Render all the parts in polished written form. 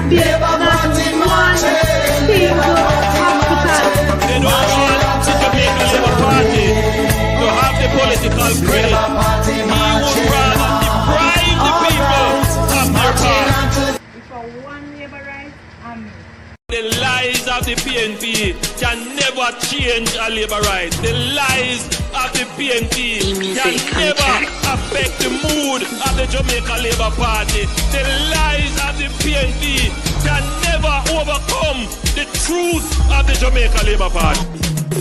There's not one single applicant. They don't want the Jamaica Labour Party to have the political credit. He would rather deprive the people of their power. For one labor right, The lies of the PNP can never change a labor right. The lies of the PNP can never affect the mood of the Jamaica Labour Party. The lies of the PNP can never overcome the truth of the Jamaica Labour Party.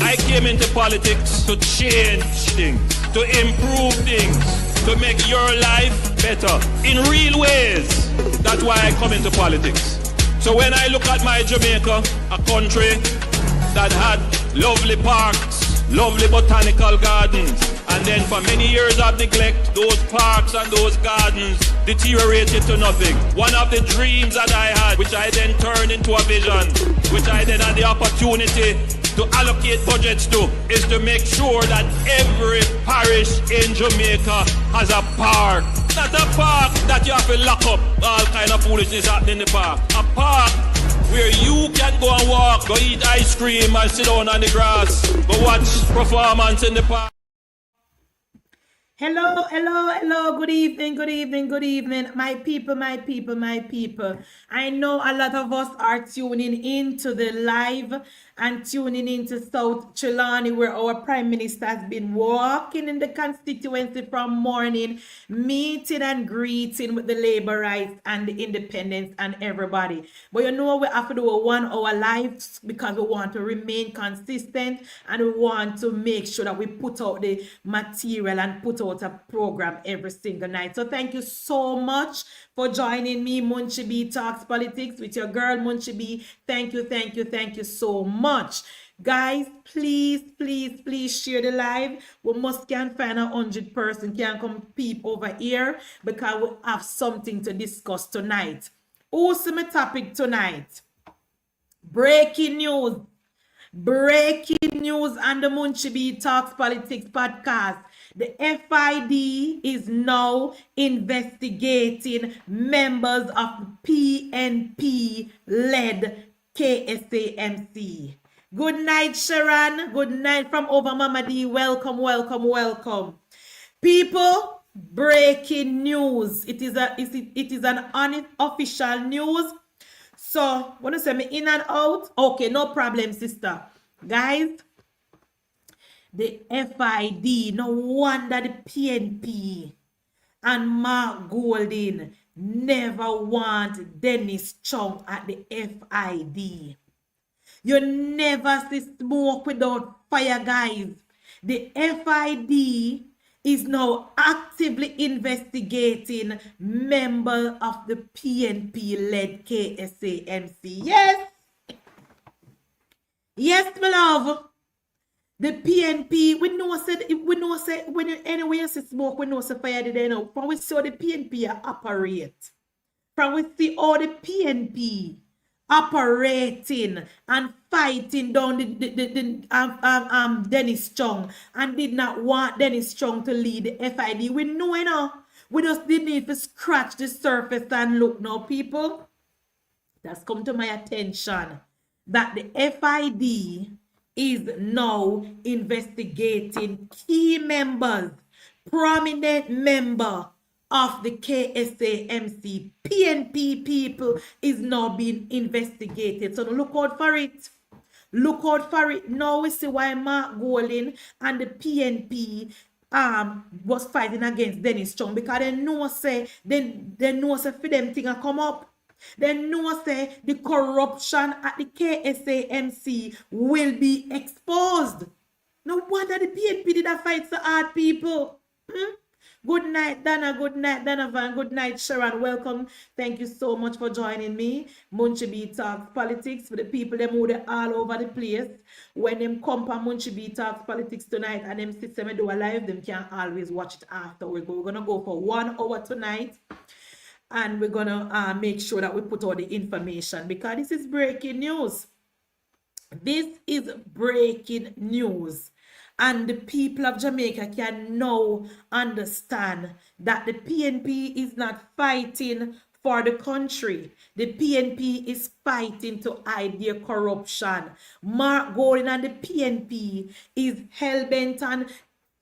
I came into politics to change things, to improve things, to make your life better in real ways. That's why I come into politics. So when I look at my Jamaica, a country that had lovely parks, lovely botanical gardens, and then for many years of neglect, those parks and those gardens deteriorated to nothing. One of the dreams that I had, which I then turned into a vision, which I then had the opportunity to allocate budgets to, is to make sure that every parish in Jamaica has a park. Not a park that you have to lock up all kind of foolishness happening in the park. A park where you can go and walk, go eat ice cream and sit down on the grass, go watch performance in the park. hello, hello, hello. Good evening, good evening, good evening. My people, my people, my people. I know a lot of us are tuning into the live and tuning into South Trelawney, where our Prime Minister has been walking in the constituency from morning, meeting and greeting with the labor rights and the independents and everybody. But you know, we have to do a 1 hour live because we want to remain consistent and we want to make sure that we put out the material and put out a program every single night. So thank you so much for joining me, Munchie B Talks Politics, with your girl Munchie B. Thank you, thank you, thank you so much. Guys, please, please, please share the live. We must can find 100 person can come peep over here because we have something to discuss tonight. Also, my topic tonight. Breaking news. Breaking news on the Munchie B Talks Politics podcast. The FiD is now investigating members of PNP-led KSAMC. Good night, Sharon. Good night from over Mama D. Welcome, welcome, welcome. People, breaking news. It is an unofficial news. So, want to send me in and out? Okay, no problem, sister. Guys, the FiD, no wonder the PNP and Mark Golding never want Dennis Chung at the FiD. You never see smoke without fire, guys. The FiD is now actively investigating members of the PNP-led KSAMC. Yes. Yes, my love. The PNP, we know when anywhere you see smoke, we know say fire there now. From we see how the PNP operate. From we see how the PNP operating and fighting down Dennis Chung and did not want Dennis Chung to lead the FiD. We know, you know. We just didn't need to scratch the surface and look now, people. That's come to my attention that the FiD is now investigating key members, prominent member of the KSAMC. PNP people is now being investigated. So look out for it. Look out for it. Now we see why Mark Golding and the PNP was fighting against Dennis Chung, because they know say for them thing come up. They know say the corruption at the KSAMC will be exposed. No wonder the PNP did that fight so hard, people. Good night, Dana. Good night, Donovan. Good night, Sharon. Welcome. Thank you so much for joining me. Munchie B Talks Politics. For the people them who they all over the place. When them come on Munchie B Talks Politics tonight and them system do a live, them can always watch it after. We're gonna go for 1 hour tonight. And we're going to make sure that we put all the information, because this is breaking news. This is breaking news. And the people of Jamaica can now understand that the PNP is not fighting for the country. The PNP is fighting to hide their corruption. Mark Golding and the PNP is hell-bent on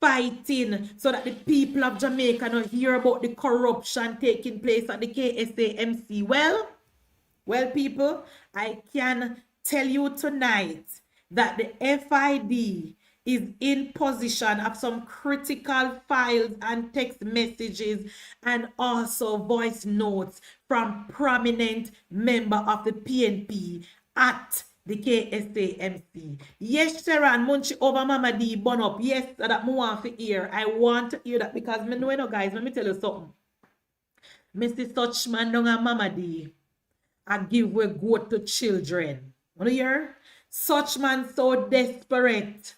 fighting so that the people of Jamaica don't hear about the corruption taking place at the KSAMC. Well, people, I can tell you tonight that the FID is in possession of some critical files and text messages and also voice notes from prominent member of the PNP at the KSAMC. Yes, Sharon, Munchi over Mama D, burn up. Yes, that I want to hear. I want to hear that because me know, you know, guys, let me tell you something. Mr. Suchman don't have Mama D. I give we goat to children. You hear? Such man so desperate.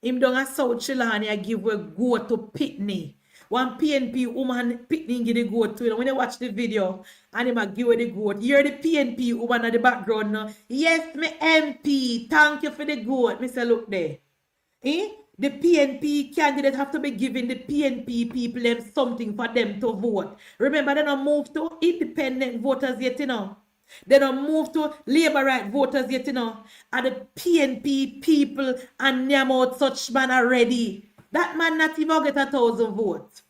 Him don't a South Chilani, I give we goat to Pitney. One PNP woman Pitney give the goat to you. When you watch the video, and him a give you the goat. You're the PNP woman at the background now. Yes, me MP. Thank you for the goat. Me say, look there. The PNP candidate have to be giving the PNP people them something for them to vote. Remember, they don't move to independent voters yet, you know. They don't move to labor right voters yet, you know. And the PNP people and Nyamot such man already. That man not even get 1,000 votes.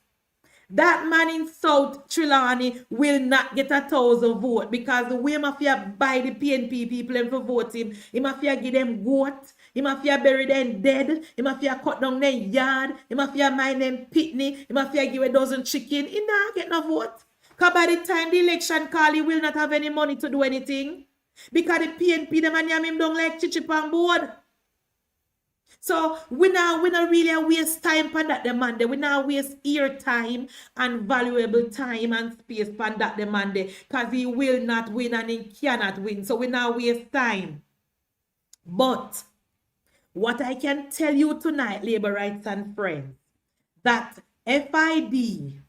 That man in South Trelawney will not get 1,000 votes because the way mafia buy the PNP people and for vote him, he mafia give them goat, he mafia bury them dead, he mafia cut down their yard, he mafia mine them pitney, he mafia give a dozen chicken, he not get no vote. Because by the time the election call, he will not have any money to do anything. Because the PNP, them and him don't like chichip on board. So we not really waste time on that demand. We not waste ear time and valuable time and space on that demand. Because he will not win and he cannot win. So we not waste time. But what I can tell you tonight, labor rights and friends, that FID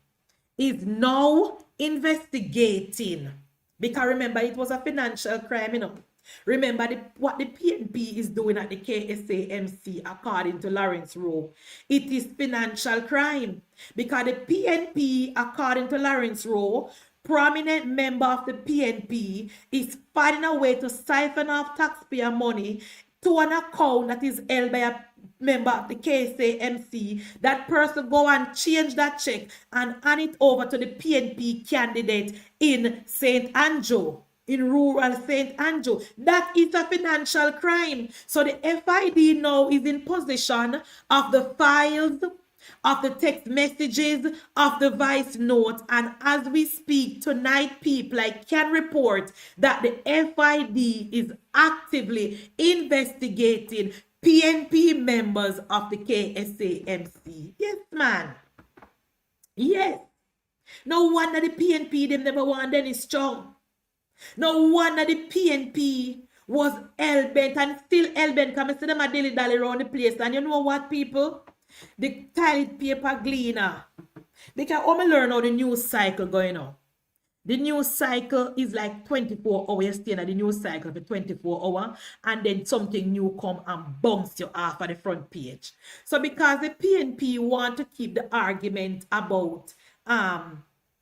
is now investigating. Because remember, it was a financial crime, you know. Remember what the PNP is doing at the KSAMC according to Lawrence Rowe. It is financial crime. Because the PNP, according to Lawrence Rowe, prominent member of the PNP is finding a way to siphon off taxpayer money to an account that is held by a member of the KSAMC. That person go and change that check and hand it over to the PNP candidate in St. Andrew. In rural St. Andrew. That is a financial crime. So the FID now is in possession of the files, of the text messages, of the voice notes. And as we speak tonight, people, I can report that the FID is actively investigating PNP members of the KSAMC. Yes, man. Yes. No wonder the PNP, them never want any strong. No wonder the PNP was hell-bent and still hell-bent because I see them a dilly-dally around the place. And you know what, people? The toilet paper cleaner. Because I learn how the news cycle going on. The news cycle is like 24 hours. You stay in the news cycle for 24 hours and then something new come and bounce you off of the front page. So because the PNP want to keep the argument about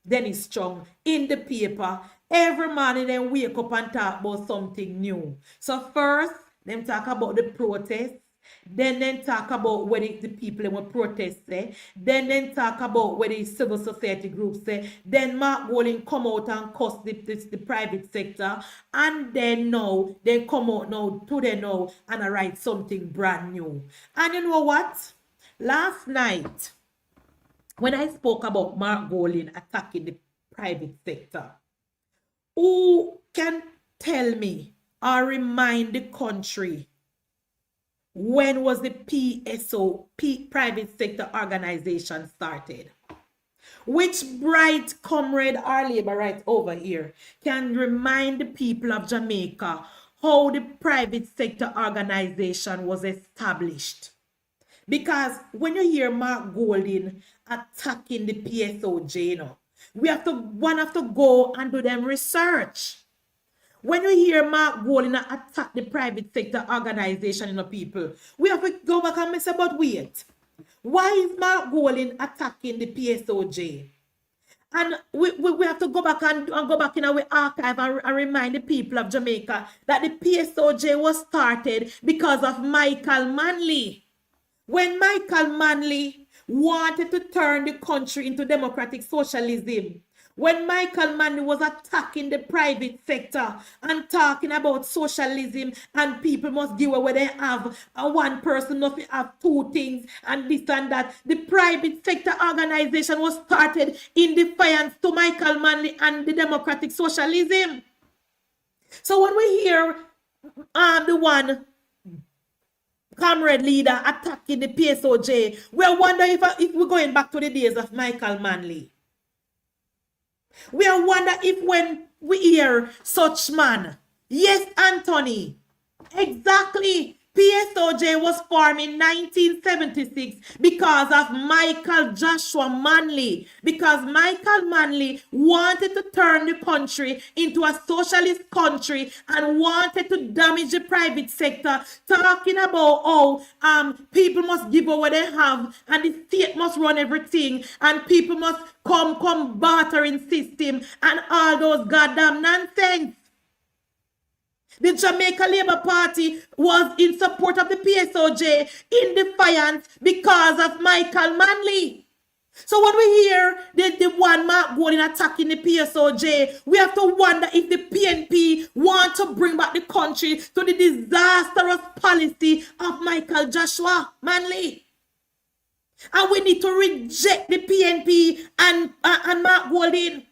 Dennis Strong in the paper, every morning they wake up and talk about something new. So first, them talk about the protest. Then they talk about what the people who protest say. Then they talk about what the civil society groups say. Then Mark Golding come out and cuss the private sector. And then now, they come out now, today now, and I write something brand new. And you know what? Last night, when I spoke about Mark Golding attacking the private sector, who can tell me or remind the country when was the PSO, private sector organization, started? Which bright comrade or labor right over here can remind the people of Jamaica how the private sector organization was established? Because when you hear Mark Golding attacking the PSOJ, you know, one have to go and do them research. When you hear Mark Golding attack the private sector organization, you know, people, we have to go back and say, but wait, why is Mark Golding attacking the PSOJ? And we have to go back and go back in our archive and remind the people of Jamaica that the PSOJ was started because of Michael Manley. When Michael Manley wanted to turn the country into democratic socialism, when Michael Manley was attacking the private sector and talking about socialism and people must give away what they have, and one person must have two things and this and that, the private sector organization was started in defiance to Michael Manley and the democratic socialism. So when we hear the one Kamreds leader attacking the PSOJ, we wonder if we're going back to the days of Michael Manley. We wonder if when we hear such man, yes, Anthony, exactly, PSOJ was formed in 1976 because of Michael Joshua Manley, because Michael Manley wanted to turn the country into a socialist country and wanted to damage the private sector, talking about how people must give away what they have and the state must run everything and people must come bartering system and all those goddamn nonsense. The Jamaica Labour Party was in support of the PSOJ in defiance because of Michael Manley. So when we hear the one Mark Golding attacking the PSOJ, we have to wonder if the PNP want to bring back the country to the disastrous policy of Michael Joshua Manley. And we need to reject the PNP and Mark Golding.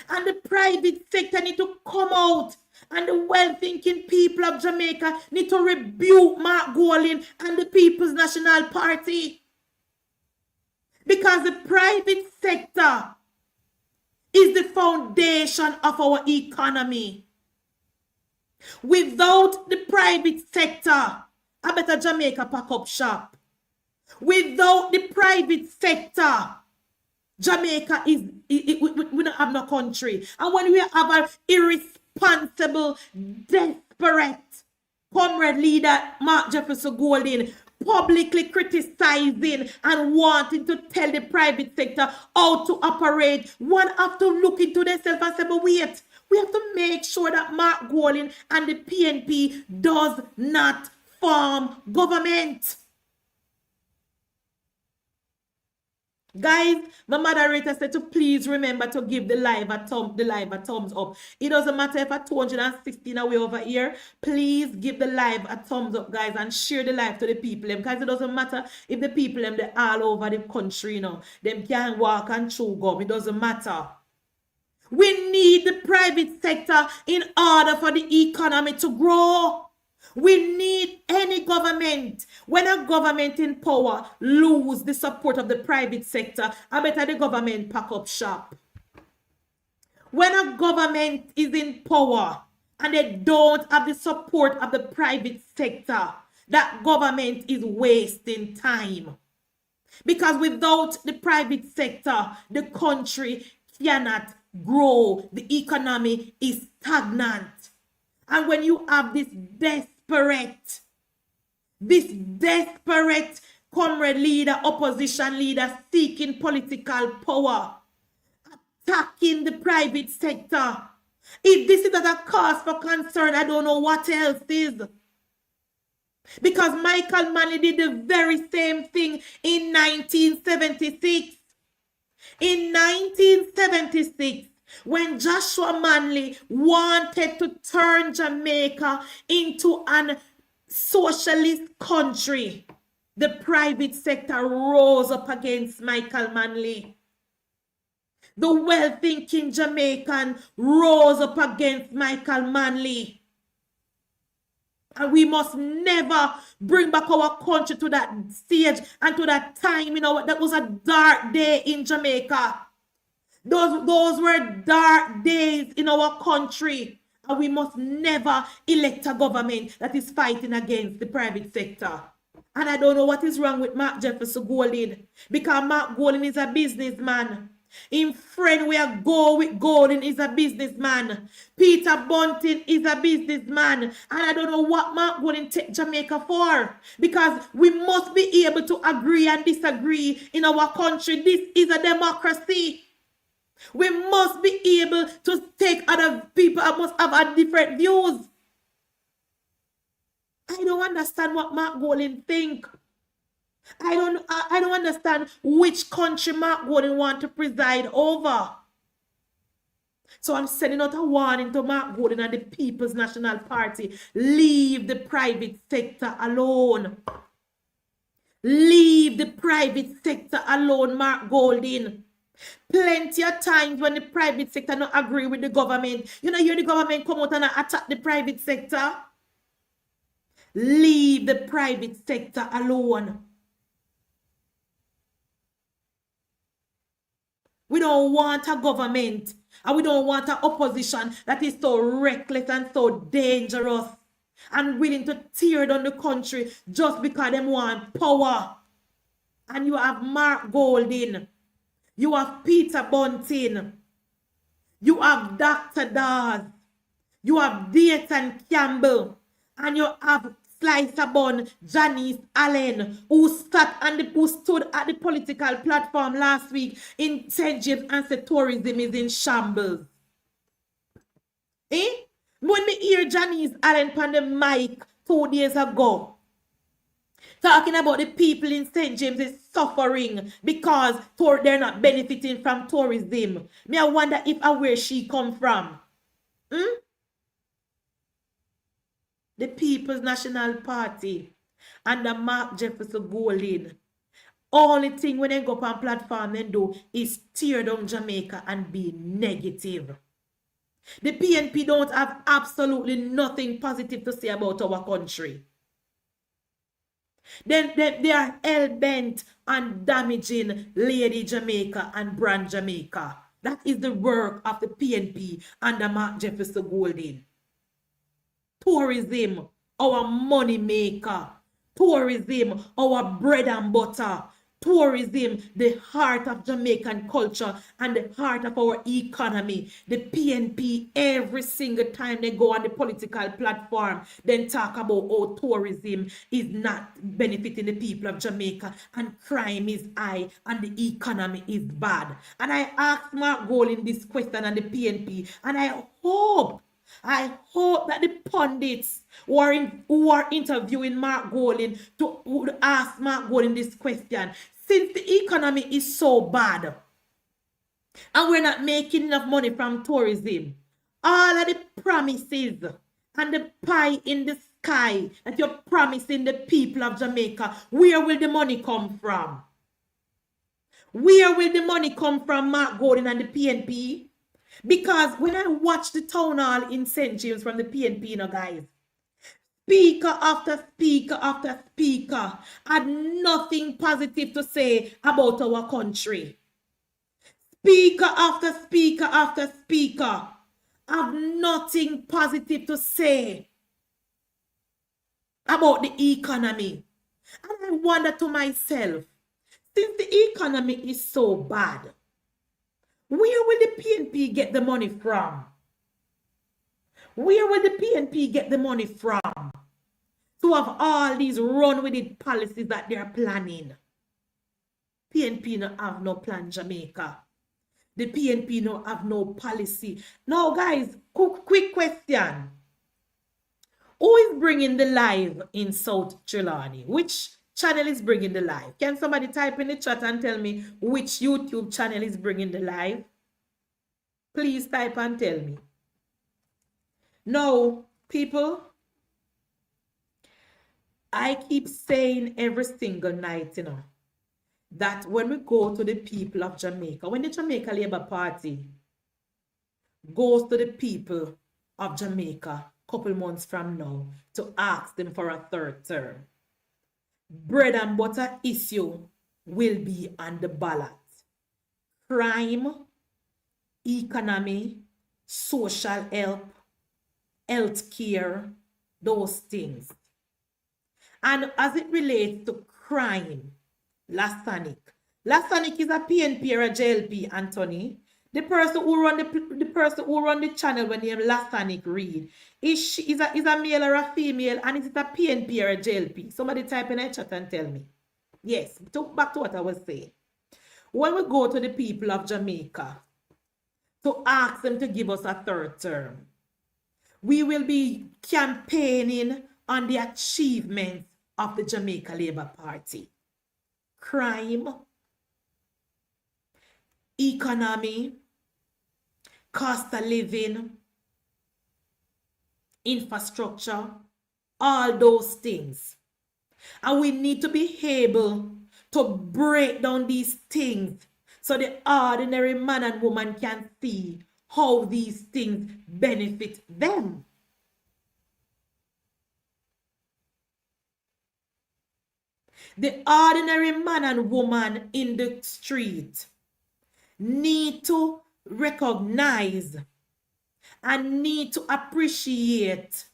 And the private sector need to come out. And the well-thinking people of Jamaica need to rebuke Mark Golding and the People's National Party. Because the private sector is the foundation of our economy. Without the private sector, I better Jamaica pack up shop. Without the private sector, Jamaica we don't have no country. And when we have an irresponsible, desperate Kamreds leader, Mark Jefferson Golding, publicly criticizing and wanting to tell the private sector how to operate, one have to look into themselves and say, but wait, we have to make sure that Mark Golding and the PNP does not form government. Guys, my moderator said to please remember to give the live a thumbs up. It doesn't matter if a 216 away over here. Please give the live a thumbs up, guys, and share the live to the people. Because it doesn't matter if the people they're all over the country, you know, them can walk and chew gum. It doesn't matter. We need the private sector in order for the economy to grow. We need any government. When a government in power lose the support of the private sector, I better the government pack up shop. When a government is in power and they don't have the support of the private sector, that government is wasting time. Because without the private sector, the country cannot grow. The economy is stagnant. And when you have this desperate Kamreds leader, opposition leader seeking political power, attacking the private sector, if this is not a cause for concern, I don't know what else is. Because Michael Manley did the very same thing in 1976. In 1976, when Joshua Manley wanted to turn Jamaica into a socialist country, the private sector rose up against Michael Manley. The well-thinking Jamaican rose up against Michael Manley. And we must never bring back our country to that stage and to that time, you know, that was a dark day in Jamaica. Those were dark days in our country. And we must never elect a government that is fighting against the private sector. And I don't know what is wrong with Mark Jefferson Golding. Because Mark Golding is a businessman. In friend where go with Golding is a businessman. Peter Bunting is a businessman. And I don't know what Mark Golding take Jamaica for. Because we must be able to agree and disagree in our country. This is a democracy. We must be able to take other people and must have a different views. I don't understand what Mark Golding think. I don't understand which country Mark Golding want to preside over. So I'm sending out a warning to Mark Golding and the People's National Party. Leave the private sector alone. Leave the private sector alone, Mark Golding. Plenty of times when the private sector don't agree with the government, you know, the government come out and attack the private sector. Leave the private sector alone. We don't want a government and we don't want an opposition that is so reckless and so dangerous and willing to tear down the country just because they want power. And you have Mark Golding. You have Peter Bunting. You have Dr. Dawes. You have Dayton Campbell. And you have Slicer Bun, Janice Allen, who stood at the political platform last week in St. James and said tourism is in shambles. When me hear Janice Allen on the mic 2 days ago, talking about the people in St. James is suffering because they're not benefiting from tourism. I wonder if where she come from. The People's National Party and the Mark Jefferson Golding. Only thing when they go up on platform they do is tear down Jamaica and be negative. The PNP don't have absolutely nothing positive to say about our country. They are hell-bent on damaging Lady Jamaica and Brand Jamaica. That is the work of the PNP and the Mark Jefferson Golding. Tourism, our money maker. Tourism, our bread and butter. Tourism, the heart of Jamaican culture and the heart of our economy. The PNP, every single time they go on the political platform, then talk about how tourism is not benefiting the people of Jamaica and crime is high and the economy is bad. And I asked Mark Golding this question and the PNP, and I hope that the pundits who are interviewing Mark Golding would ask Mark Golding this question. Since the economy is so bad and we're not making enough money from tourism, all of the promises and the pie in the sky that you're promising the people of Jamaica, where will the money come from? Where will the money come from, Mark Golding and the PNP? Because when I watch the town hall in St. James from the PNP, you know, guys, speaker after speaker after speaker had nothing positive to say about our country. Speaker after speaker after speaker have nothing positive to say about the economy. And I wonder to myself, since the economy is so bad, where will the PNP get the money from? Where will the PNP get the money from to have all these run-with-it policies that they're planning? PNP no have no plan, Jamaica. The PNP no have no policy. Now, guys, quick question. Who is bringing the live in South Trelawney? Which channel is bringing the live? Can somebody type in the chat and tell me which YouTube channel is bringing the live? Please type and tell me. Now, people, I keep saying every single night, you know, that when we go to the people of Jamaica, when the Jamaica Labour Party goes to the people of Jamaica a couple months from now to ask them for a third term, bread and butter issue will be on the ballot. Crime, economy, social help, health care, those things. And as it relates to crime, Lasanic is a PNP or a JLP, Anthony. The person who run the channel when name Lasanic Reed is a male or a female, and is it a PNP or a JLP? Somebody type in a chat and tell me. Yes, back to what I was saying. When we go to the people of Jamaica to ask them to give us a third term. We will be campaigning on the achievements of the Jamaica Labour Party. Crime, economy, cost of living, infrastructure, all those things. And we need to be able to break down these things so the ordinary man and woman can see how these things benefit them. The ordinary man and woman in the street need to recognize and need to appreciate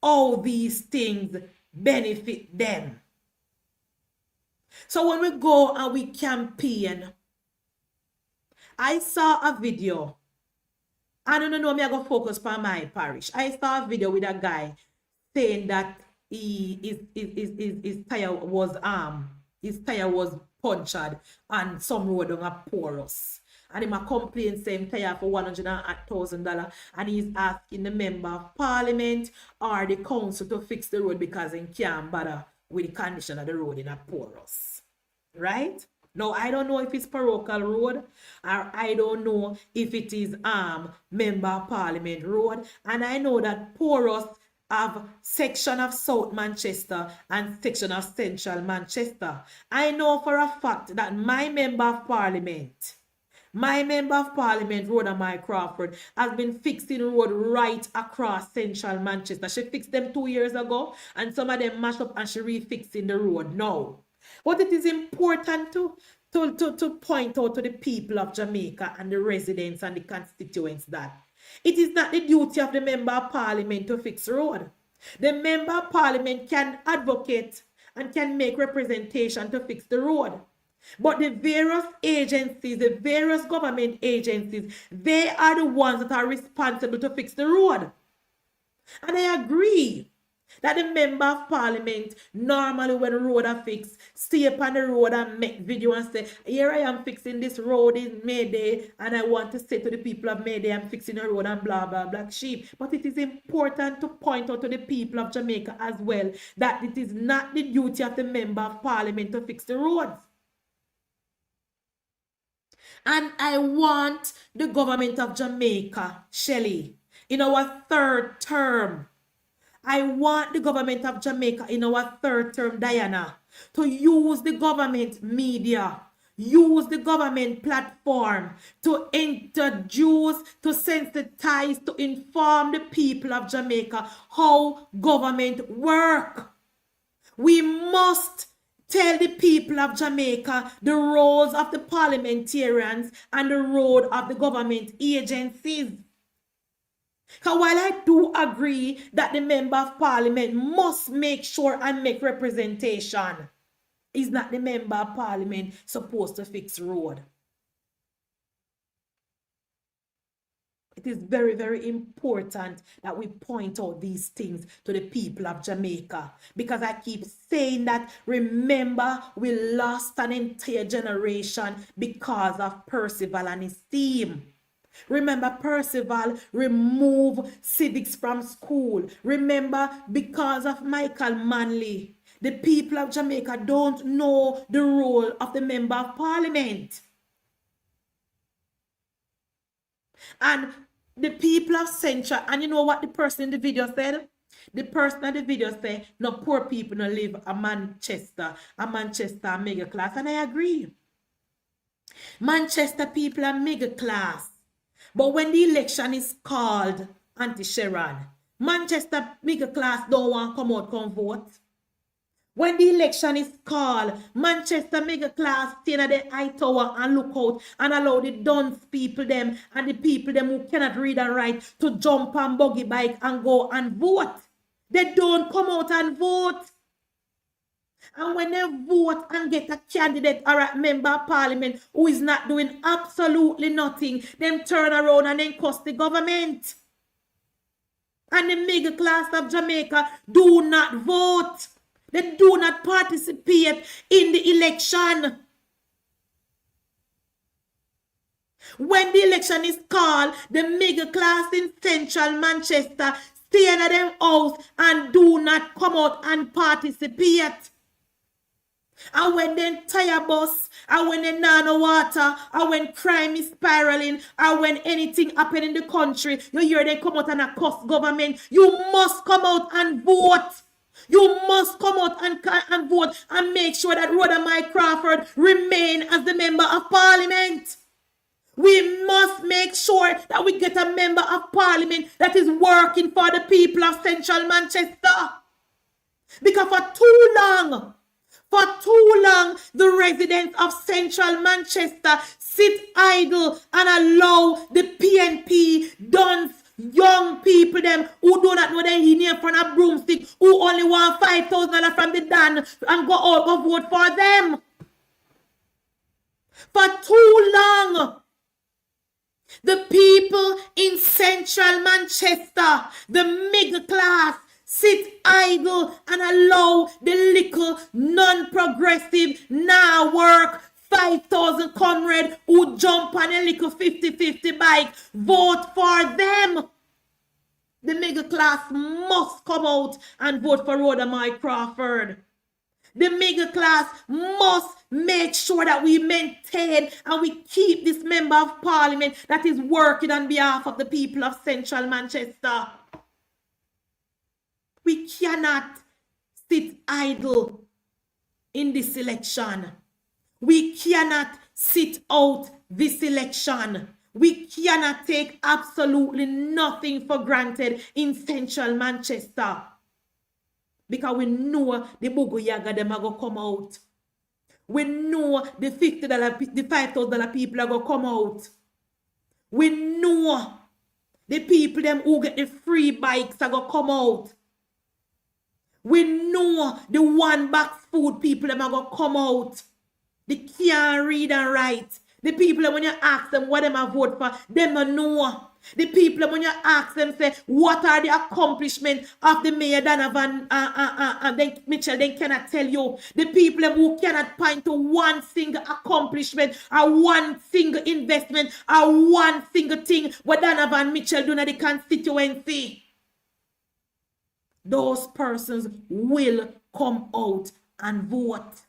how these things benefit them. So when we go and we campaign, I saw a video. I don't know, I'm going to focus on my parish. I saw a video with a guy saying that his tire was punctured and some road on a porous. And he complained saying tire for $108,000 and he's asking the member of parliament or the council to fix the road because he can't bother with the condition of the road in a porous. Right? Now, I don't know if it's parochial road or I don't know if it is member of parliament road. And I know that porous have section of South Manchester and section of Central Manchester. I know for a fact that my member of parliament, Rhoda Mai Crawford, has been fixing road right across Central Manchester. She fixed them 2 years ago and some of them mashed up and she refixing the road now. But it is important to point out to the people of Jamaica and the residents and the constituents that it is not the duty of the member of parliament to fix road. The member of parliament can advocate and can make representation to fix the road. But the various agencies, the various government agencies, they are the ones that are responsible to fix the road. And I agree that the member of parliament normally when the road are fixed, stay upon the road and make video and say, here I am fixing this road in Mayday and I want to say to the people of Mayday I'm fixing the road and blah blah black sheep. But it is important to point out to the people of Jamaica as well that it is not the duty of the member of parliament to fix the roads. And I want the government of Jamaica, Shelley, in our third term, I want the government of Jamaica in our third term, Diana, to use the government media, use the government platform to introduce, to sensitize, to inform the people of Jamaica how government work. We must tell the people of Jamaica the roles of the parliamentarians and the role of the government agencies. Because while I do agree that the member of parliament must make sure and make representation, is not the member of parliament supposed to fix road. It is very, very important that we point out these things to the people of Jamaica. Because I keep saying that, remember, we lost an entire generation because of Percival and his team. Remember, Percival removed civics from school. Remember, because of Michael Manley, the people of Jamaica don't know the role of the member of parliament. And the people of Central, and you know what the person in the video said? The person in the video said, no, poor people no live a Manchester mega class. And I agree. Manchester people are mega class. But when the election is called, Auntie Sharon, Manchester mega class don't want to come out, come vote. When the election is called, Manchester mega class stay in the high tower and look out and allow the dunce people them and the people them who cannot read and write to jump on buggy bike and go and vote. They don't come out and vote. And when they vote and get a candidate or a member of parliament who is not doing absolutely nothing, them turn around and then cuss the government. And the middle class of Jamaica do not vote. They do not participate in the election. When the election is called, the middle class in central Manchester stay in their house and do not come out and participate. And when they tire bus, and when they no water, and when crime is spiraling, and when anything happen in the country, you hear they come out and accost government. You must come out and vote. You must come out and vote and make sure that Rhoda Mike Crawford remain as the member of parliament. We must make sure that we get a member of parliament that is working for the people of central Manchester. Because for too long, the residents of central Manchester sit idle and allow the PNP dons, young people them who do not know they in here from a broomstick, who only want $5,000 from the Dan and go out go vote for them. For too long, the people in central Manchester, the middle class, sit idle and allow the little non-progressive now work 5,000 Kamreds who jump on a little 50-50 bike vote for them. The middle class must come out and vote for Rhoda Mike Crawford. The middle class must make sure that we maintain and we keep this member of parliament that is working on behalf of the people of central Manchester. We cannot sit idle in this election. We cannot sit out this election. We cannot take absolutely nothing for granted in central Manchester. Because we know the Bugu Yaga them are going to come out. We know the $50, the $5,000 people are going to come out. We know the people them who get the free bikes are going to come out. We know the one box food people them are going to come out. They can't read and write. The people that when you ask them what them a vote for, them don't know. The people that when you ask them say what are the accomplishments of the Mayor Donovan and then Mitchell, they cannot tell you. The people who cannot point to one single accomplishment or one single investment or one single thing what Donovan Mitchell do in the constituency. Those persons will come out and vote.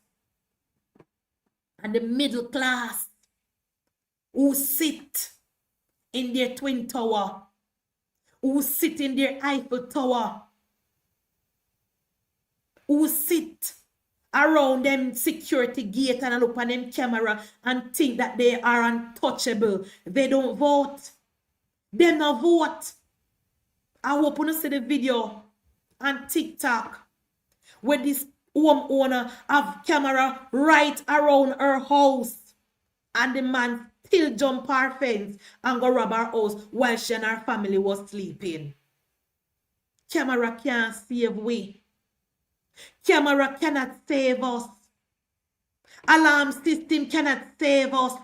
And the middle class who sit in their Twin Tower, who sit in their Eiffel Tower, who sit around them security gate and look on them camera and think that they are untouchable. They don't vote. They don't vote. I hope you see the video on TikTok where this homeowner have camera right around her house and the man still jump her fence and go rob her house while she and her family was sleeping. Camera can't save we. Camera cannot save us. Alarm system cannot save us.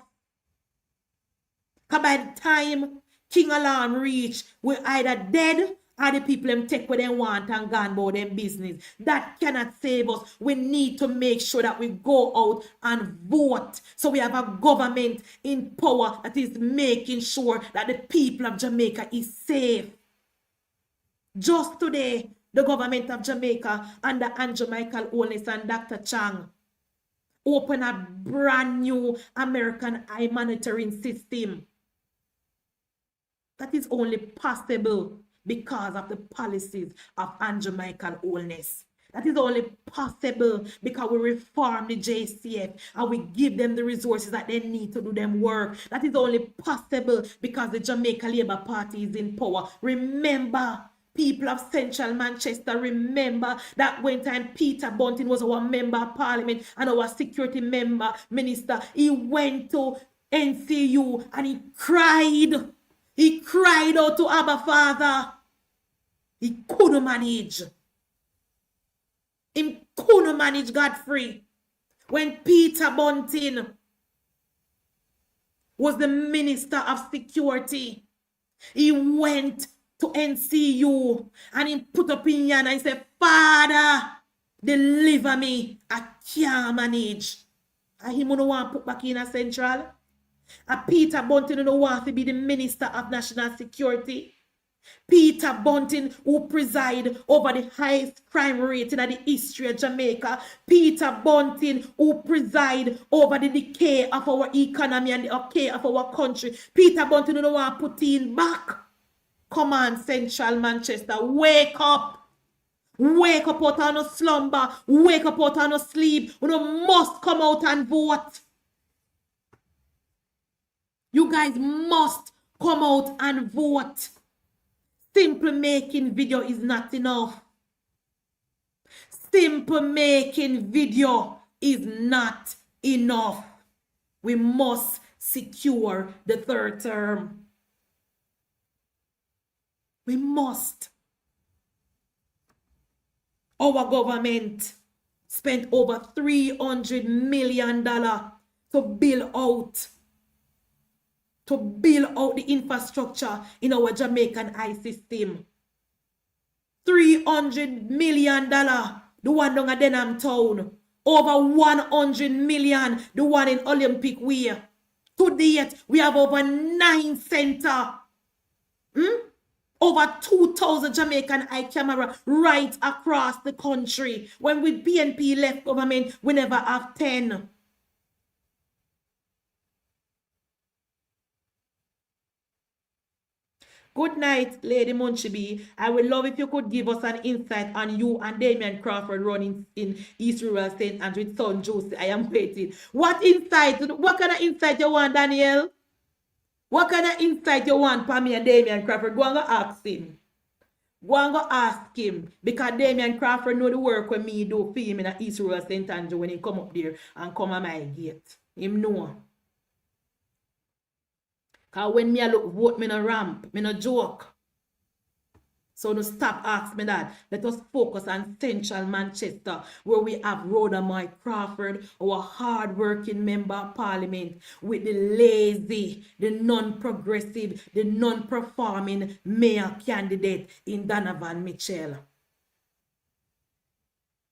Because by the time King Alarm reach, we're either dead or the people them take what they want and gone about them business. That cannot save us. We need to make sure that we go out and vote. So we have a government in power that is making sure that the people of Jamaica is safe. Just today, the government of Jamaica under Andrew Michael Holness and Dr. Chang open a brand new American eye monitoring system. That is only possible because of the policies of Andrew Michael Holness. That is only possible because we reform the JCF and we give them the resources that they need to do them work. That is only possible because the Jamaica Labour Party is in power. Remember, people of central Manchester, remember that when time Peter Bunting was our member of parliament and our security minister, he went to NCU and he cried. He cried out to Abba Father. He couldn't manage. He couldn't manage Godfrey. When Peter Bunting was the Minister of Security, he went to NCU and he put up in hand and he said, Father, deliver me. I can't manage. And he don't want to put back in a central. Peter Bunting who want to be the Minister of National Security. Peter Bunting, who preside over the highest crime rate in the history of Jamaica. Peter Bunting, who preside over the decay of our economy and the decay of our country. Peter Bunting, who want to put in back. Come on, Central Manchester, wake up. Wake up out of no slumber. Wake up out of no sleep. You must come out and vote. You guys must come out and vote. Simple making video is not enough. Simple making video is not enough. We must secure the third term. We must. Our government spent over $300 million to build out the infrastructure in our Jamaican eye system. $300 million, the one down at Denham Town. Over 100 million, the one in Olympic Way. To date, we have over 9 centers. Over 2,000 Jamaican eye camera right across the country. When with PNP left government, we never have 10. Good night, Lady Munchibi. I would love if you could give us an insight on you and Damian Crawford running in East Rural St. Andrew with son Josie. I am waiting. What insight? What kind of insight you want, Daniel? What kind of insight you want for me and Damian Crawford? Go and go ask him. Go and go ask him. Because Damian Crawford know the work when me do for him in East Rural St. Andrew when he come up there and come at my gate. Him know. Because when me a look vote, me no ramp, me no joke. So no stop asking me that. Let us focus on Central Manchester, where we have Rhoda Mike Crawford, our hard-working member of parliament, with the lazy, the non-progressive, the non-performing mayor candidate in Donovan Mitchell.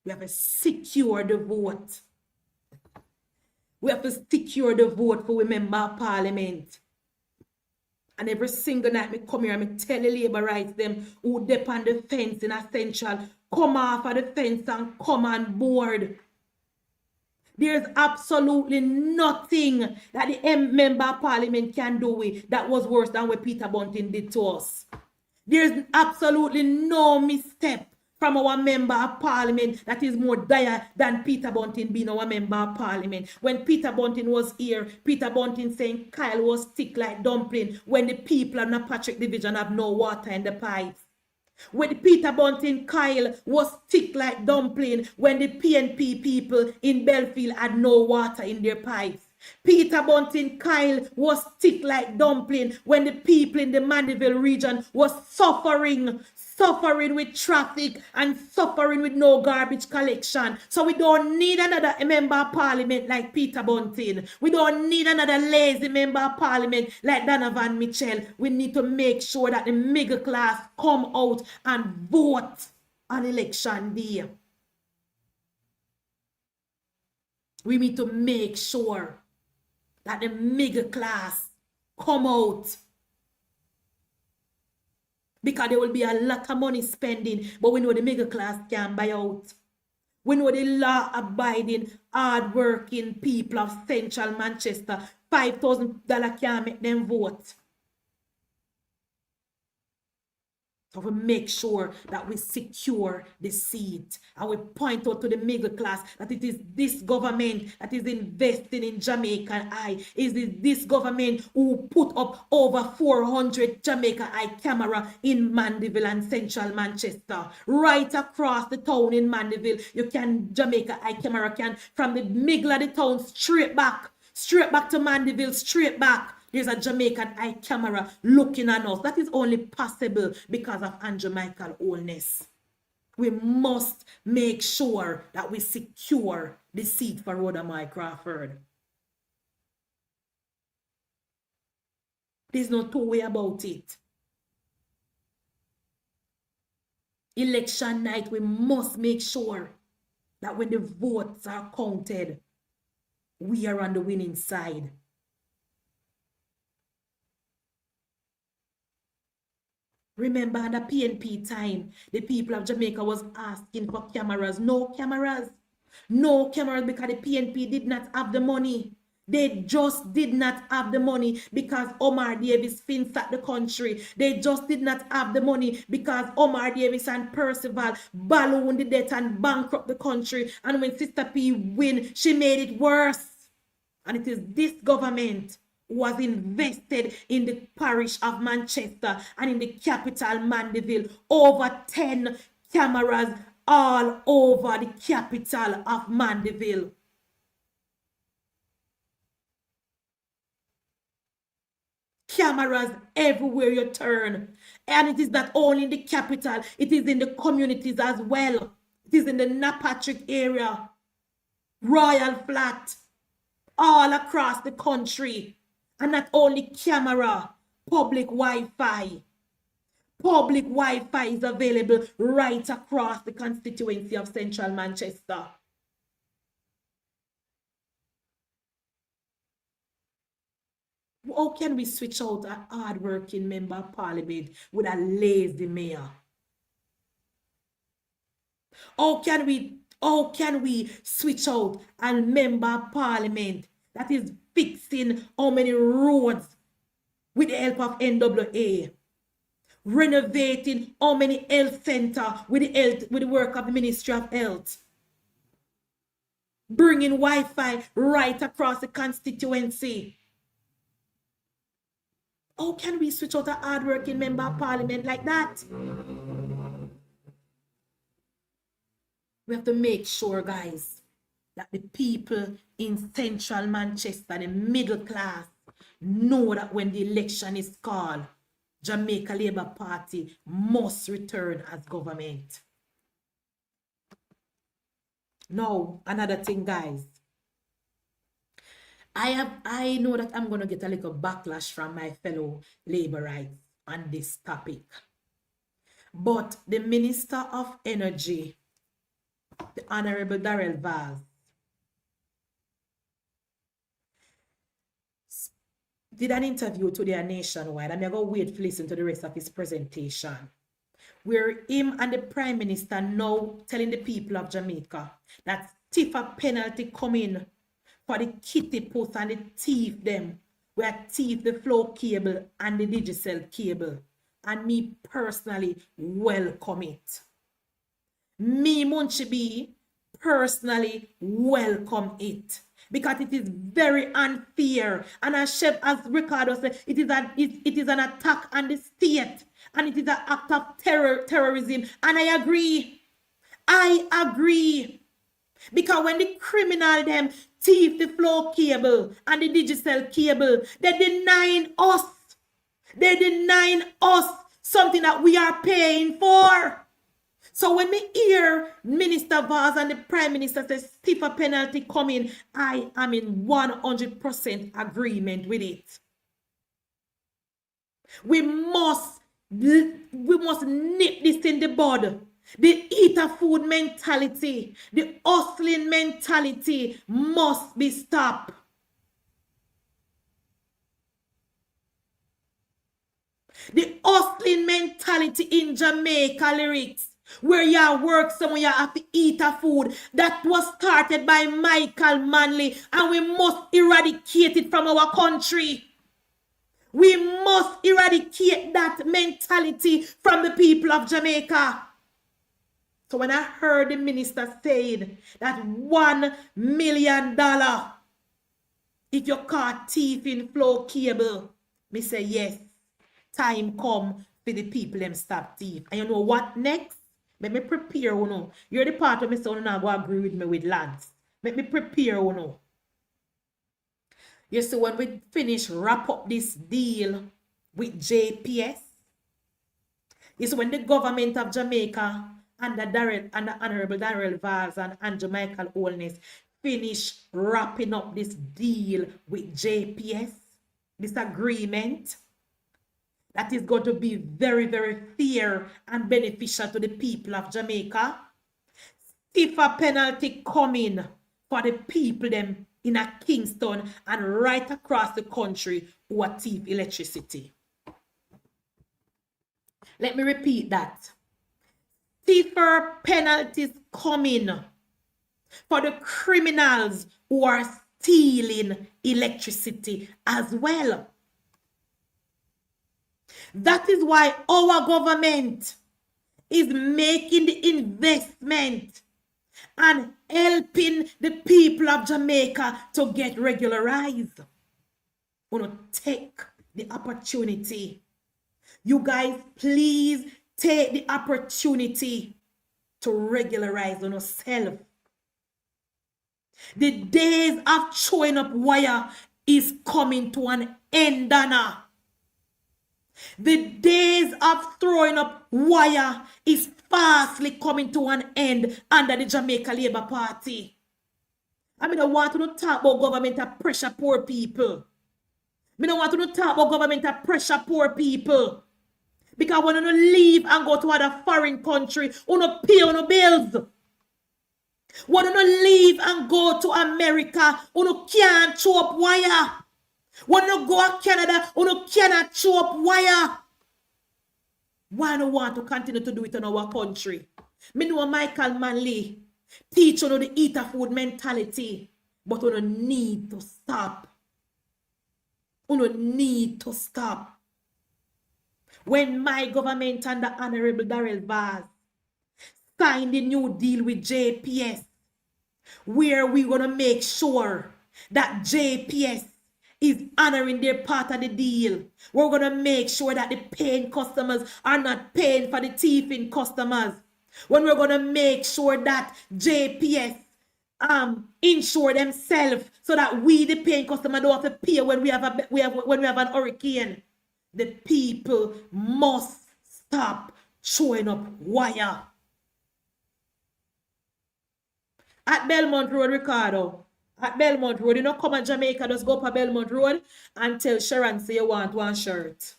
We have to secure the vote. We have to secure the vote for we member of parliament. And every single night me come here and me tell the labor rights them who dep on the fence in a Central, come off of the fence and come on board. There's absolutely nothing that the member of parliament can do with that was worse than what Peter Bunting did to us. There's absolutely no misstep from our member of parliament that is more dire than Peter Bunting being our member of parliament. When Peter Bunting was here, Peter Bunting saying Kyle was thick like dumpling when the people of the Patrick Division have no water in the pipes. When Peter Bunting Kyle was thick like dumpling when the PNP people in Belfield had no water in their pipes. Peter Bunting Kyle was thick like dumpling when the people in the Mandeville region was suffering with traffic and suffering with no garbage collection. So we don't need another member of parliament like Peter Bunting. We don't need another lazy member of parliament like Donovan Mitchell. We need to make sure that the middle class come out and vote on election day. We need to make sure that the middle class come out. Because there will be a lot of money spending, but we know the middle class can't buy out. We know the law-abiding, hard-working people of Central Manchester, $5,000 can't make them vote. So we make sure that we secure the seat and we point out to the middle class that it is this government that is investing in Jamaican Eye. It is this government who put up over 400 Jamaica Eye camera in Mandeville and Central Manchester. Right across the town in Mandeville, you can Jamaica Eye camera can from the middle of the town straight back to Mandeville, straight back. There's a Jamaican eye camera looking at us. That is only possible because of Andrew Michael Holness. We must make sure that we secure the seat for Rhoda Mike Crawford. There's no two way about it. Election night, we must make sure that when the votes are counted, we are on the winning side. Remember, in the PNP time, the people of Jamaica was asking for cameras. No cameras. No cameras because the PNP did not have the money. They just did not have the money because Omar Davis fenced the country. They just did not have the money because Omar Davis and Percival ballooned the debt and bankrupt the country. And when Sister P win, she made it worse. And it is this government who was invested in the parish of Manchester and in the capital Mandeville. Over 10 cameras all over the capital of Mandeville. Cameras everywhere you turn. And it is not only in the capital, it is in the communities as well. It is in the Napatrick area, Royal Flat, all across the country. And not only camera, public Wi-Fi. Public Wi-Fi is available right across the constituency of Central Manchester. How can we switch out a hard-working member of parliament with a lazy mayor? How can we switch out a member of parliament that is fixing how many roads with the help of NWA? Renovating how many health centers with the work of the Ministry of Health? Bringing Wi-Fi right across the constituency. How can we switch out a hard-working member of parliament like that? We have to make sure, guys, that the people in Central Manchester, the middle class, know that when the election is called, Jamaica Labour Party must return as government. Now, another thing, guys. I know that I'm going to get a little backlash from my fellow Labourites on this topic. But the Minister of Energy, the Honorable Darrell Vaz, did an interview today nationwide. I'm going to wait to listen to the rest of his presentation, where him and the Prime Minister now telling the people of Jamaica that stiffer penalty coming for the kitty post and the thief them, where thief the flow cable and the Digicel cable. And me personally welcome it. Me, Munchibi, personally welcome it. Because it is very unfair. And as Chef, as Ricardo said, it is an attack on the state. And it is an act of terrorism. And I agree. I agree. Because when the criminal them thief the flow cable and the Digicel cable, they denying us. They denying us something that we are paying for. So when me hear Minister Vaz and the Prime Minister says stiffer penalty coming, I am in 100% agreement with it. We must nip this in the bud. The eater food mentality, the hustling mentality must be stopped. The hustling mentality in Jamaica lyrics, where you work somewhere, you have to eat a food, that was started by Michael Manley, and we must eradicate it from our country. We must eradicate that mentality from the people of Jamaica. So when I heard the minister saying that $1 million if you caught thief in flow cable, me say yes, time come for the people them stop thief. And you know what next? Let me prepare you know. You're the part of me so now go agree with me with Lance. Let me prepare you know. You see, when we finish wrap up this deal with JPS, you see when the government of Jamaica and the Honorable Darrell Vaz and Andrew Michael Holness finish wrapping up this deal with JPS, this agreement that is going to be very, very fair and beneficial to the people of Jamaica. If a penalty coming for the people them in a Kingston and right across the country who are thief electricity. Let me repeat that. Stiffer penalties coming for the criminals who are stealing electricity as well. That is why our government is making the investment and helping the people of Jamaica to get regularized. We want to take the opportunity. You guys, please take the opportunity to regularize on yourself. The days of throwing up wire is coming to an end, Dana. The days of throwing up wire is fastly coming to an end under the Jamaica Labour Party. I don't want to talk about government to pressure poor people. I don't want to talk about government to pressure poor people. Because when you leave and go to other foreign country, you don't pay on bills. When you leave and go to America, you can't throw up wire. When you go to Canada, you cannot throw up wire. Why do you want to continue to do it in our country? Me know Michael Manley teach you the eater food mentality, but you need to stop. You need to stop. When my government and the Honorable Darrell Vaz signed the new deal with JPS, where we're going to make sure that JPS is honoring their part of the deal. We're going to make sure that the paying customers are not paying for the thieving customers. When we're going to make sure that JPS insure themselves so that we, the paying customer, don't have to pay when we have an hurricane. The people must stop showing up wire. At Belmont Road, Ricardo, at Belmont Road, you know, come to Jamaica, just go up to Belmont Road and tell Sharon say you want one shirt.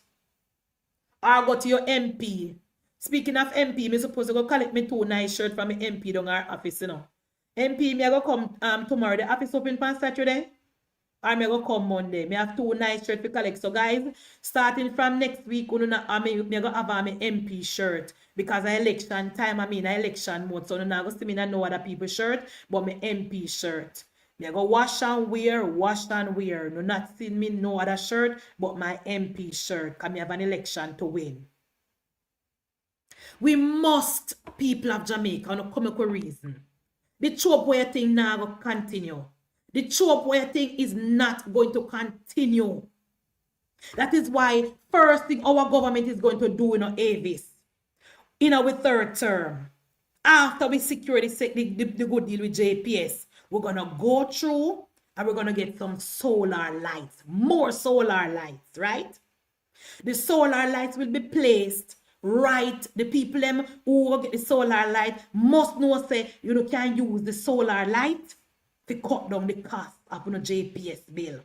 Or go to your MP. Speaking of MP, I'm supposed to go collect me 2 nice shirts from my MP down our office, you know. MP, me I go come tomorrow. The office open on Saturday. Or me go come Monday. Me have 2 nice shirts to collect. So guys, starting from next week, me go have my MP shirt. Because election time, election mode. So now go see me not know other people's shirt, but my MP shirt. Me go wash and wear. No not see me no other shirt, but my MP shirt. Because me have an election to win. We must, people of Jamaica, no come up with reason. The choke wire thing now will continue. The choke wire thing is not going to continue. That is why first thing our government is going to do in Avis, in our 3rd term, after we secure the good deal with JPS, we're going to go through and we're going to get some solar lights, more solar lights, right? The solar lights will be placed right. The people them who will get the solar light must know say you can use the solar light to cut down the cost of the JPS bill.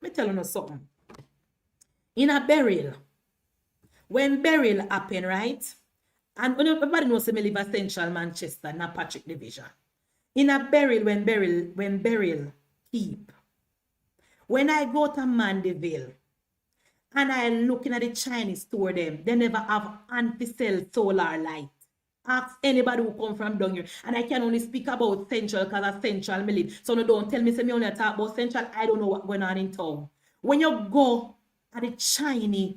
Let me tell you something. In a burial, when burial happen, right? And everybody knows me live at Central Manchester, not Patrick Division. In a burial, when burial keep. When I go to Mandeville and I looking at the Chinese store them, they never have anti-cell solar light. Ask anybody who come from down here. And I can only speak about Central because of Central me live. So no, don't tell me, say me only talk about Central. I don't know what's going on in town. When you go at the Chinese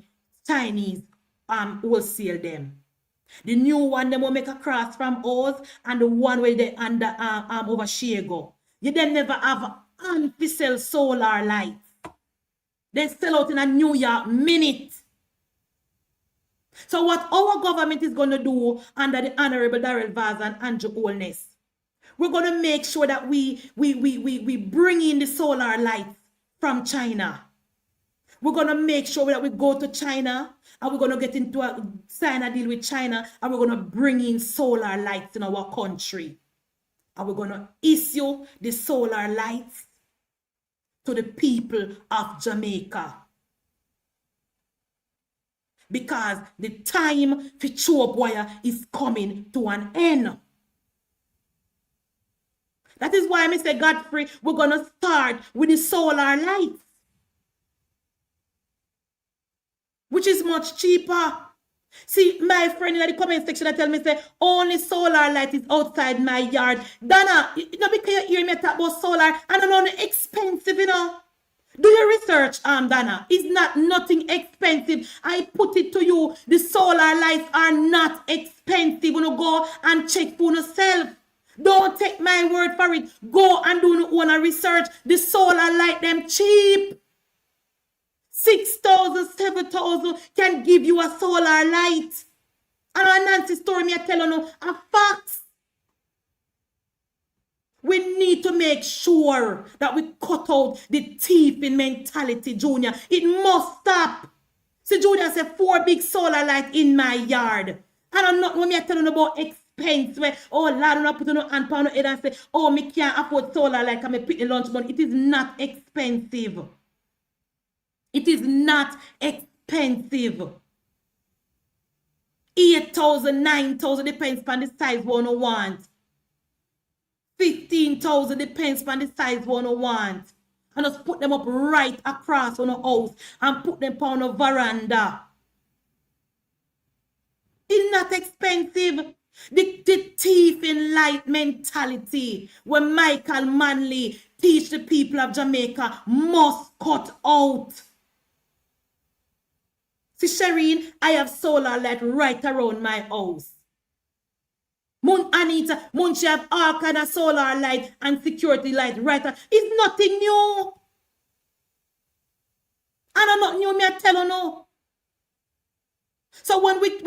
wholesale them, the new one them will make a cross from us and the one where they under over Shiego. You then never have anti-cell solar lights. They sell out in a New York minute. So what our government is going to do under the Honorable Darrell Vaz and Andrew Holness, we're going to make sure that we bring in the solar lights from China. We're going to make sure that we go to China and we're going to get into sign a deal with China and we're going to bring in solar lights in our country. And we're going to issue the solar lights to the people of Jamaica. Because the time for choke wire is coming to an end. That is why I say, Godfrey, we're going to start with the solar lights. which is much cheaper. See, my friend in the comment section that tell me, say, only solar light is outside my yard. Donna, you know, because you hear me talk about solar, and I'm only expensive, you know. Do your research, Donna. It's not nothing expensive. I put it to you. The solar lights are not expensive. You go and check for yourself. Don't take my word for it. Go and do your own research. The solar light, them cheap. 6,000, 7,000 can give you a solar light. And Nancy story me I tell you a fact. We need to make sure that we cut out the thieving mentality, Junior. It must stop. See, Junior said 4 big solar lights in my yard. And I'm not when me tell you about expense where, oh, Lord, I'm not putting no hand on the head and say, oh, me can't afford solar light and me pick the lunch money. It is not expensive. It is not expensive. 8,000, 9,000 depends on the size one you want. 15,000 depends on the size one you want. And just put them up right across on a house and put them on a veranda. It's not expensive. The thief in light mentality when Michael Manley teach the people of Jamaica must cut out. See, Shireen, I have solar light right around my house. Anita, she have all kind of solar light and security light right. It's nothing new. And I'm not new, me I tell you no. So when we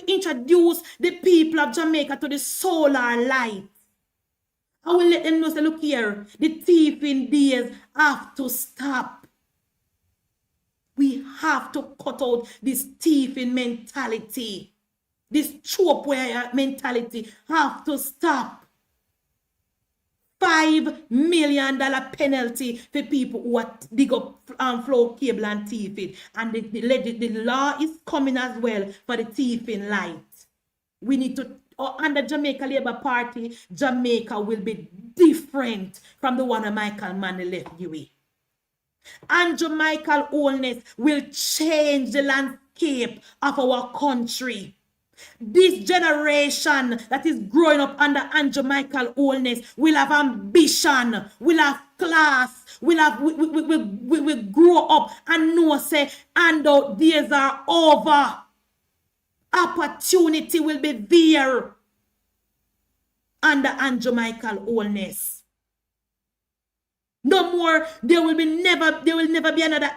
introduce the people of Jamaica to the solar light, I will let them know, say, look here, the thieving days have to stop. We have to cut out this thieving mentality. This chopware mentality have to stop. $5 million penalty for people who are dig up flow cable and thief it. And the law is coming as well for the thieving light. We need to, under Jamaica Labour Party, Jamaica will be different from the one that Michael Manley left you with. And Jamaica Wholeness will change the landscape of our country. This generation that is growing up under Andrew Michael Wholeness will have ambition, will have class, will grow up and know, say, and out days are over. Opportunity will be there under Andrew Michael Wholeness. No more, there will never be another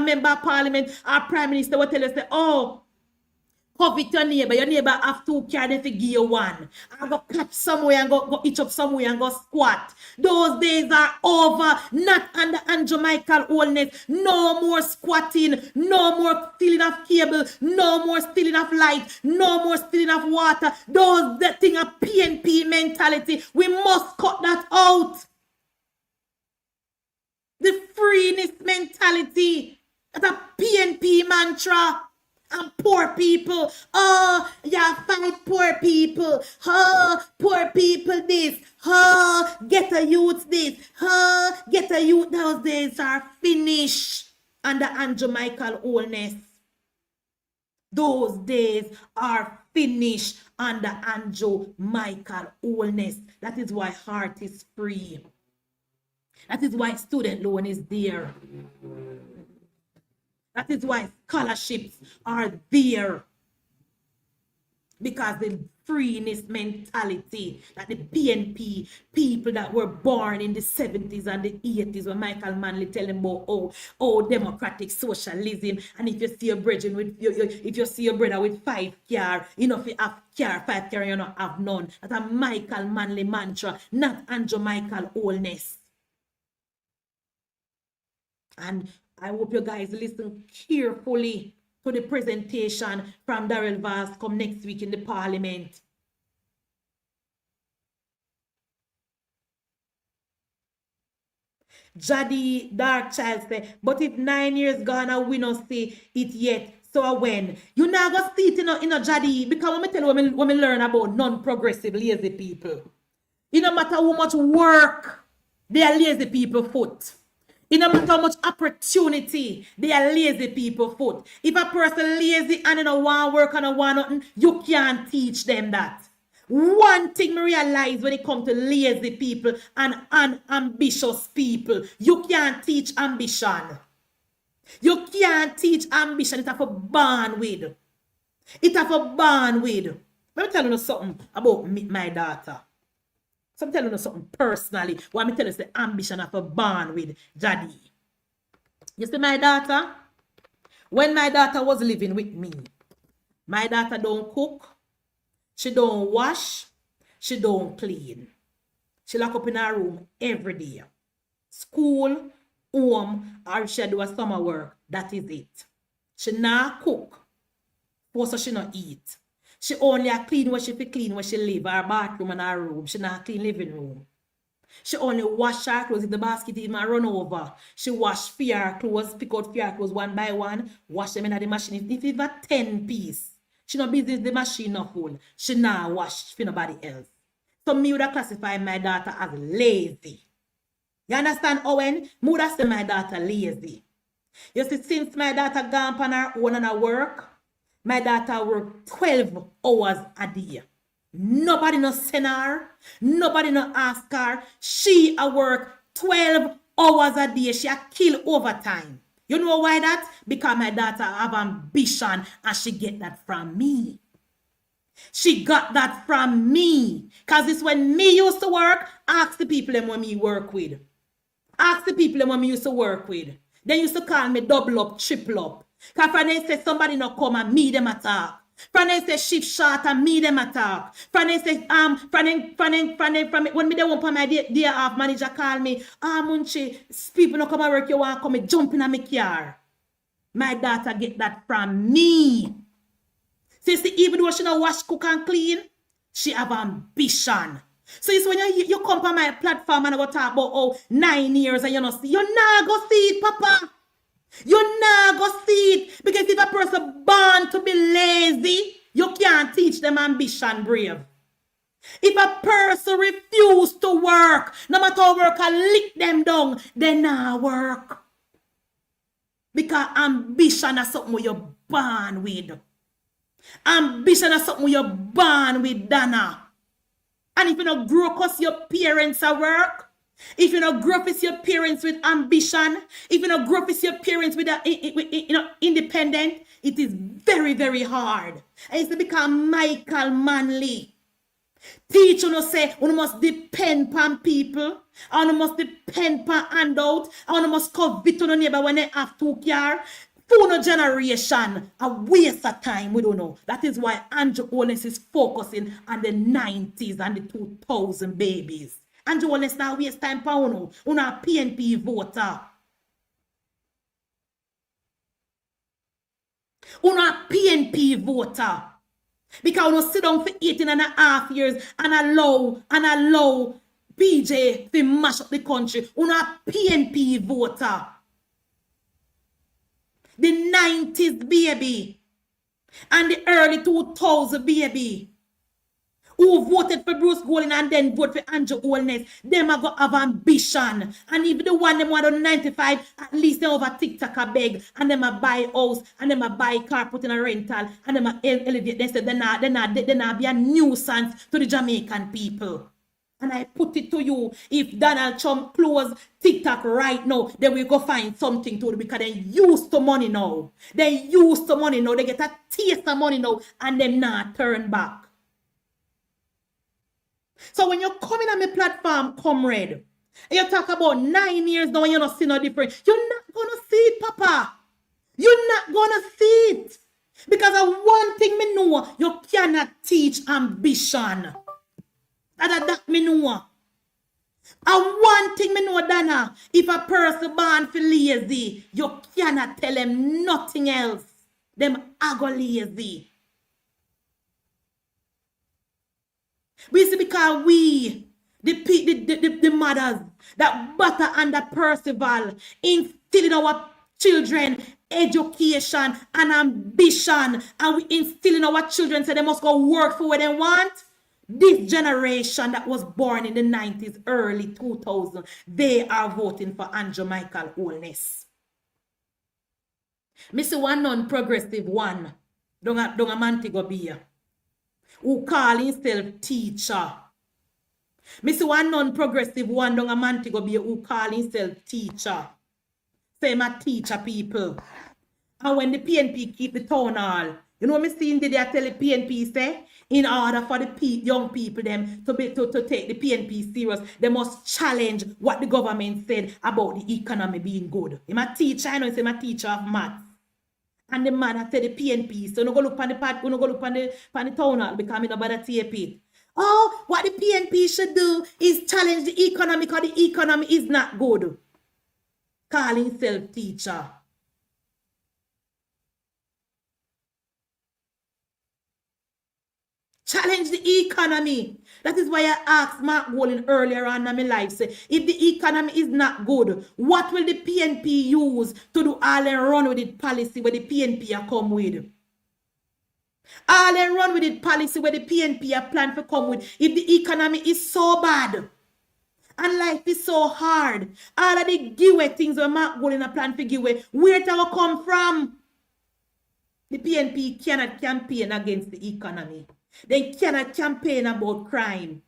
member of parliament or prime minister will tell us, say, oh, covet your neighbor have 2 cars, they give you 1. And go catch somewhere and go itch up somewhere and go squat. Those days are over. Not under Andrew Michael Wholeness. No more squatting. No more stealing of cable. No more stealing of light. No more stealing of water. That thing of PNP mentality. We must cut that out. The freeness mentality. That's a PNP mantra. And poor people, oh, yeah, fight poor people, oh, poor people this, oh, get a youth this, oh, get a youth. Those days are finished under Andrew Michael Wholeness. Those days are finished under Andrew Michael Wholeness. That is why heart is free. That is why student loan is there. That is why scholarships are there. Because the freeness mentality that the PNP people that were born in the 70s and the 80s when Michael Manley tell them about democratic socialism, and if you see a brother with 5 cars, you know if you have 5 cars, you don't have none. That's a Michael Manley mantra, not Andrew Michael Wholeness. And I hope you guys listen carefully to the presentation from Darrell Vaz come next week in the parliament. Jadi Darkchild say, but if 9 years gone, we not see it yet. So when? You now go see it in a Jadi, because when I tell you when we learn about non-progressive lazy people, it no matter how much work their lazy people foot. In no matter how much opportunity they are lazy people foot. If a person lazy and they don't want work and don't want nothing, you can't teach them that. One thing me realize when it comes to lazy people and unambitious people, you can't teach ambition. You can't teach ambition. It have a born with. It have a born with. Let me tell you something about my daughter. So I'm telling you something personally. What I'm telling you is the ambition of a born with Jadi. You see my daughter? When my daughter was living with me, my daughter don't cook. She don't wash. She don't clean. She lock up in her room every day. School, home, or she do a summer work. That is it. She not cook. Also she not eat. She only a clean when she fi clean when she live, her bathroom and her room. She not clean living room. She only wash her clothes if the basket even run over. She wash fear clothes, pick out fear clothes one by one, wash them in the machine. If it's a 10 piece, she not busy the machine not full. She not wash for nobody else. So me would classify my daughter as lazy. You understand, Owen? Me would say my daughter lazy. You see, since my daughter gone on her own and her work, my daughter work 12 hours a day. Nobody no send her. Nobody no ask her. She a work 12 hours a day. She a kill overtime. You know why that? Because my daughter have ambition and she get that from me. She got that from me. Because it's when me used to work, ask the people them when me work with. Ask the people them when me used to work with. They used to call me double up, triple up. Because when they say somebody not come and me them attack. When they say shift short and me them attack. When they say when me they want for my day off, manager call me, Munchi, people not come and work, you want to come and jump in my car. My daughter get that from me. See, even though she not wash, cook and clean, she have ambition. So it's when you come on my platform and I go talk about 9 years and you not see, you not go see it, Papa. You not go see it. Because if a person born to be lazy, you can't teach them ambition, brave. If a person refuse to work, no matter how work can lick them down, they not work. Because ambition is something you're born with. Ambition is something you're born with, Dana. And if you don't grow because your parents are work, if you don't grow up with your parents with ambition, if you don't grow up with your parents with independent, it is very, very hard. And it's to become Michael Manley. Teach you say, you must depend on people, and you must depend on handout, and you must covet on your neighbor when they have 2 cars. For no generation, a waste of time, we don't know. That is why Andrew Holness is focusing on the 90s and the 2000 babies. Andrew Holness now waste time for uno a PNP voter. Uno a PNP voter. Because uno sit down for 18.5 years and allow PJ to mash up the country. Uno a PNP voter. The 90s baby and the early 2000s baby who voted for Bruce Golding and then vote for Andrew Holness, them are going to have ambition. And if the one them want on 95, at least they over TikTok a beg, and them a buy house, and them a buy car, put in a rental, and them a elevate. They say they not be a nuisance to the Jamaican people. And I put it to you, if Donald Trump close TikTok right now, they will go find something to do because they used to money now. They used to money now. They get a taste of money now and them not turn back. So when you're coming on my platform, comrade, and you talk about 9 years now and you're not seeing no difference, you're not going to see it, Papa. You're not going to see it. Because of one thing me know, you cannot teach ambition. That me know. And one thing me know, Dana, if a person born for lazy, you cannot tell them nothing else. Them are go lazy. We see because we, the mothers that butter under Percival, instill in our children education and ambition, and we instill in our children so they must go work for what they want. This generation that was born in the 90s, early 2000s, they are voting for Andrew Michael Holness. Mr. One non-progressive one, don't a man to go be, who call himself teacher. Mr. One non-progressive one, don't a man to go be, who call himself teacher. Say my teacher people. And when the PNP keep the town hall, you know what I'm saying? Did they tell the PNP say, in order for the young people them to take the PNP serious, they must challenge what the government said about the economy being good. I'm a teacher, I know it's my teacher of maths. And the man had said the PNP, so no go look on the pad, no go look on the town hall because I'm about to tape it. Oh, what the PNP should do is challenge the economy because the economy is not good. Calling himself teacher. Challenge the economy. That is why I asked Mark Wolin earlier on in my life, say, if the economy is not good, what will the PNP use to do all and run with it policy where the PNP are come with? All and run with it policy where the PNP are plan to come with. If the economy is so bad and life is so hard, all of the giveaway things where Mark Wolin a plan to give away, where it will come from? The PNP cannot campaign against the economy. They cannot campaign about crime.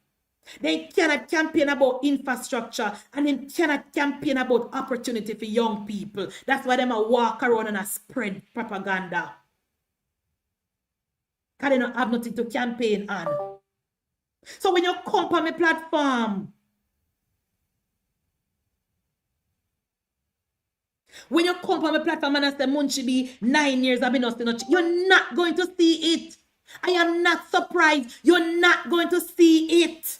They cannot campaign about infrastructure. And they cannot campaign about opportunity for young people. That's why they walk around and spread propaganda. Because they don't have nothing to campaign on. So when you come on my platform, when you come on my platform and I say, Munchi be 9 years, I've been nothing, you're not going to see it. I am not surprised. You're not going to see it.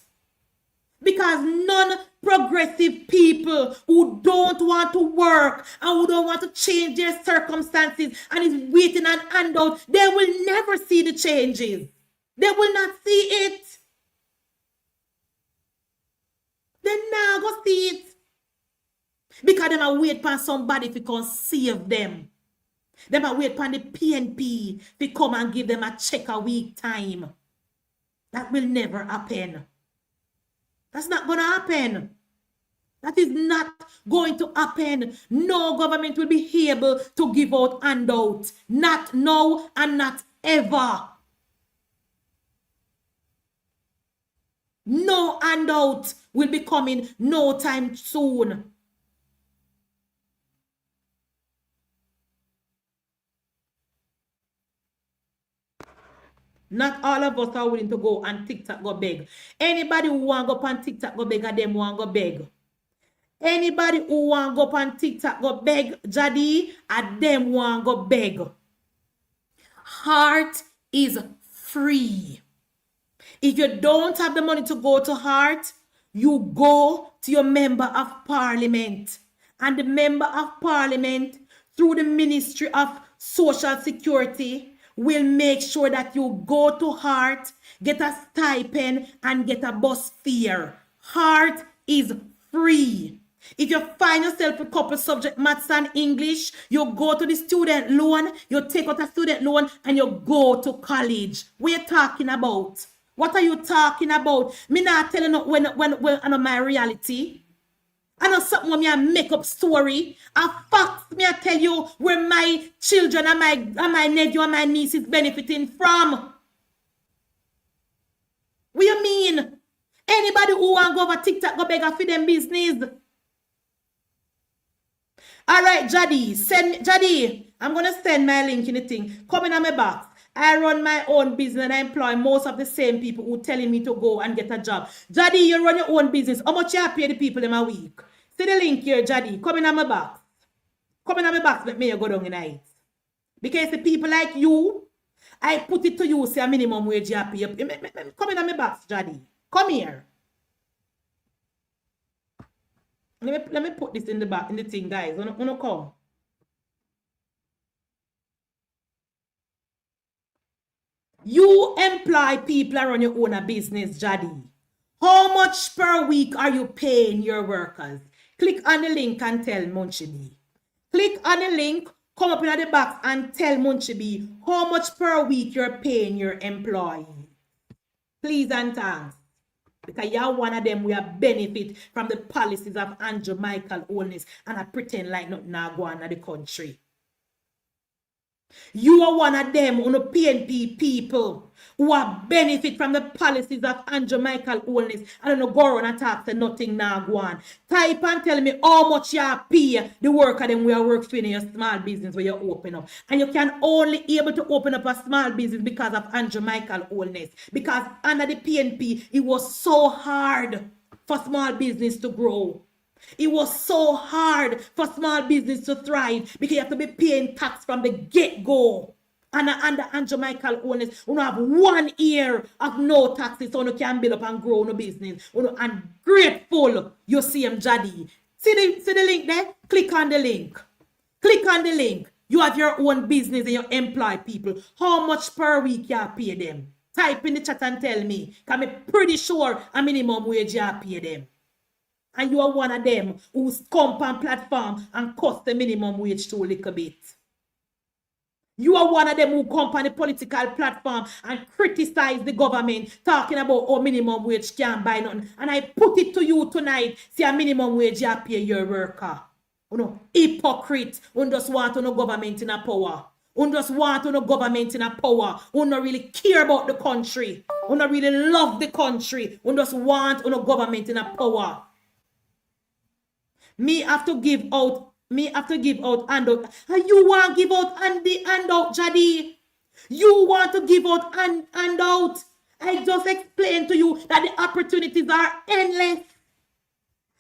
Because non-progressive people who don't want to work and who don't want to change their circumstances and is waiting and handout, they will never see the changes. They will not see it. They're not going to see it. Because they might wait for somebody to come save them. They might wait for the PNP to come and give them a check a week time. That will never happen. That's not going to happen. That is not going to happen. No government will be able to give out handouts. Not now and not ever. No handout will be coming no time soon. Not all of us are willing to go and TikTok go beg. Anybody who want to go on TikTok go beg, them want go beg. Anybody who want to go on TikTok go beg, Jadi, and them want go beg. Heart is free. If you don't have the money to go to Heart, you go to your member of parliament. And the member of parliament, through the Ministry of Social Security, will make sure that you go to Heart, get a stipend, and get a bus fare. Heart is free. If you find yourself a couple subject, maths and English, you go to the student loan, you take out a student loan, and you go to college. What are you talking about? What are you talking about? Me not telling you when I know my reality. I know something when me a make up story. A fact me I tell you where my children and my nephew and my niece is benefiting from. What you mean? Anybody who want to go over TikTok go beg for them business. All right, Jadi, I'm going to send my link in the thing. Come in on my box. I run my own business and I employ most of the same people who telling me to go and get a job. Jadi, you run your own business. How much you pay the people in a week? See the link here, Jadi. Come in on my box. Come in on my box, let me go down in it. Because the people like you, I put it to you, say a minimum wage you pay. Come in on my box, Jadi. Come here. Let me put this in the back, in the thing, guys. Wanna come? You employ people around your own business, Jadi. How much per week are you paying your workers? Click on the link and tell Munchibi. Click on the link, come up in the box and tell Munchibi how much per week you're paying your employee. Please and thanks. Because you're one of them we have benefit from the policies of Andrew Michael Holness and I pretend like nothing now go on in the country. You are one of them on the PNP people who have benefit from the policies of Andrew Michael Holness. I don't know, go around and talk to nothing now go on. Type and tell me how much you pay the worker them we are work for in your small business where you open up. And you can only able to open up a small business because of Andrew Michael Holness. Because under the PNP, it was so hard for small business to grow. It was so hard for small business to thrive because you have to be paying tax from the get-go. And under Andrew Michael Holness, you have 1 year of no taxes so you can build up and grow no business. And grateful you see him Jadi. See the link there? Click on the link. Click on the link. You have your own business and you employ people. How much per week you pay them? Type in the chat and tell me. Because I'm pretty sure a minimum wage you pay them. And you are one of them who's come on platform and cost the minimum wage too a little bit. You are one of them who come on the political platform and criticize the government, talking about how minimum wage can't buy nothing. And I put it to you tonight, see a minimum wage you pay your worker. You know, hypocrite, who just want no government in a power. Who just want no government in a power. Who don't really care about the country. Who don't really love the country. Who just want no government in a power. Me have to give out handout. And you want to give out handout, Jadi. You want to give out handout. I just explained to you that the opportunities are endless.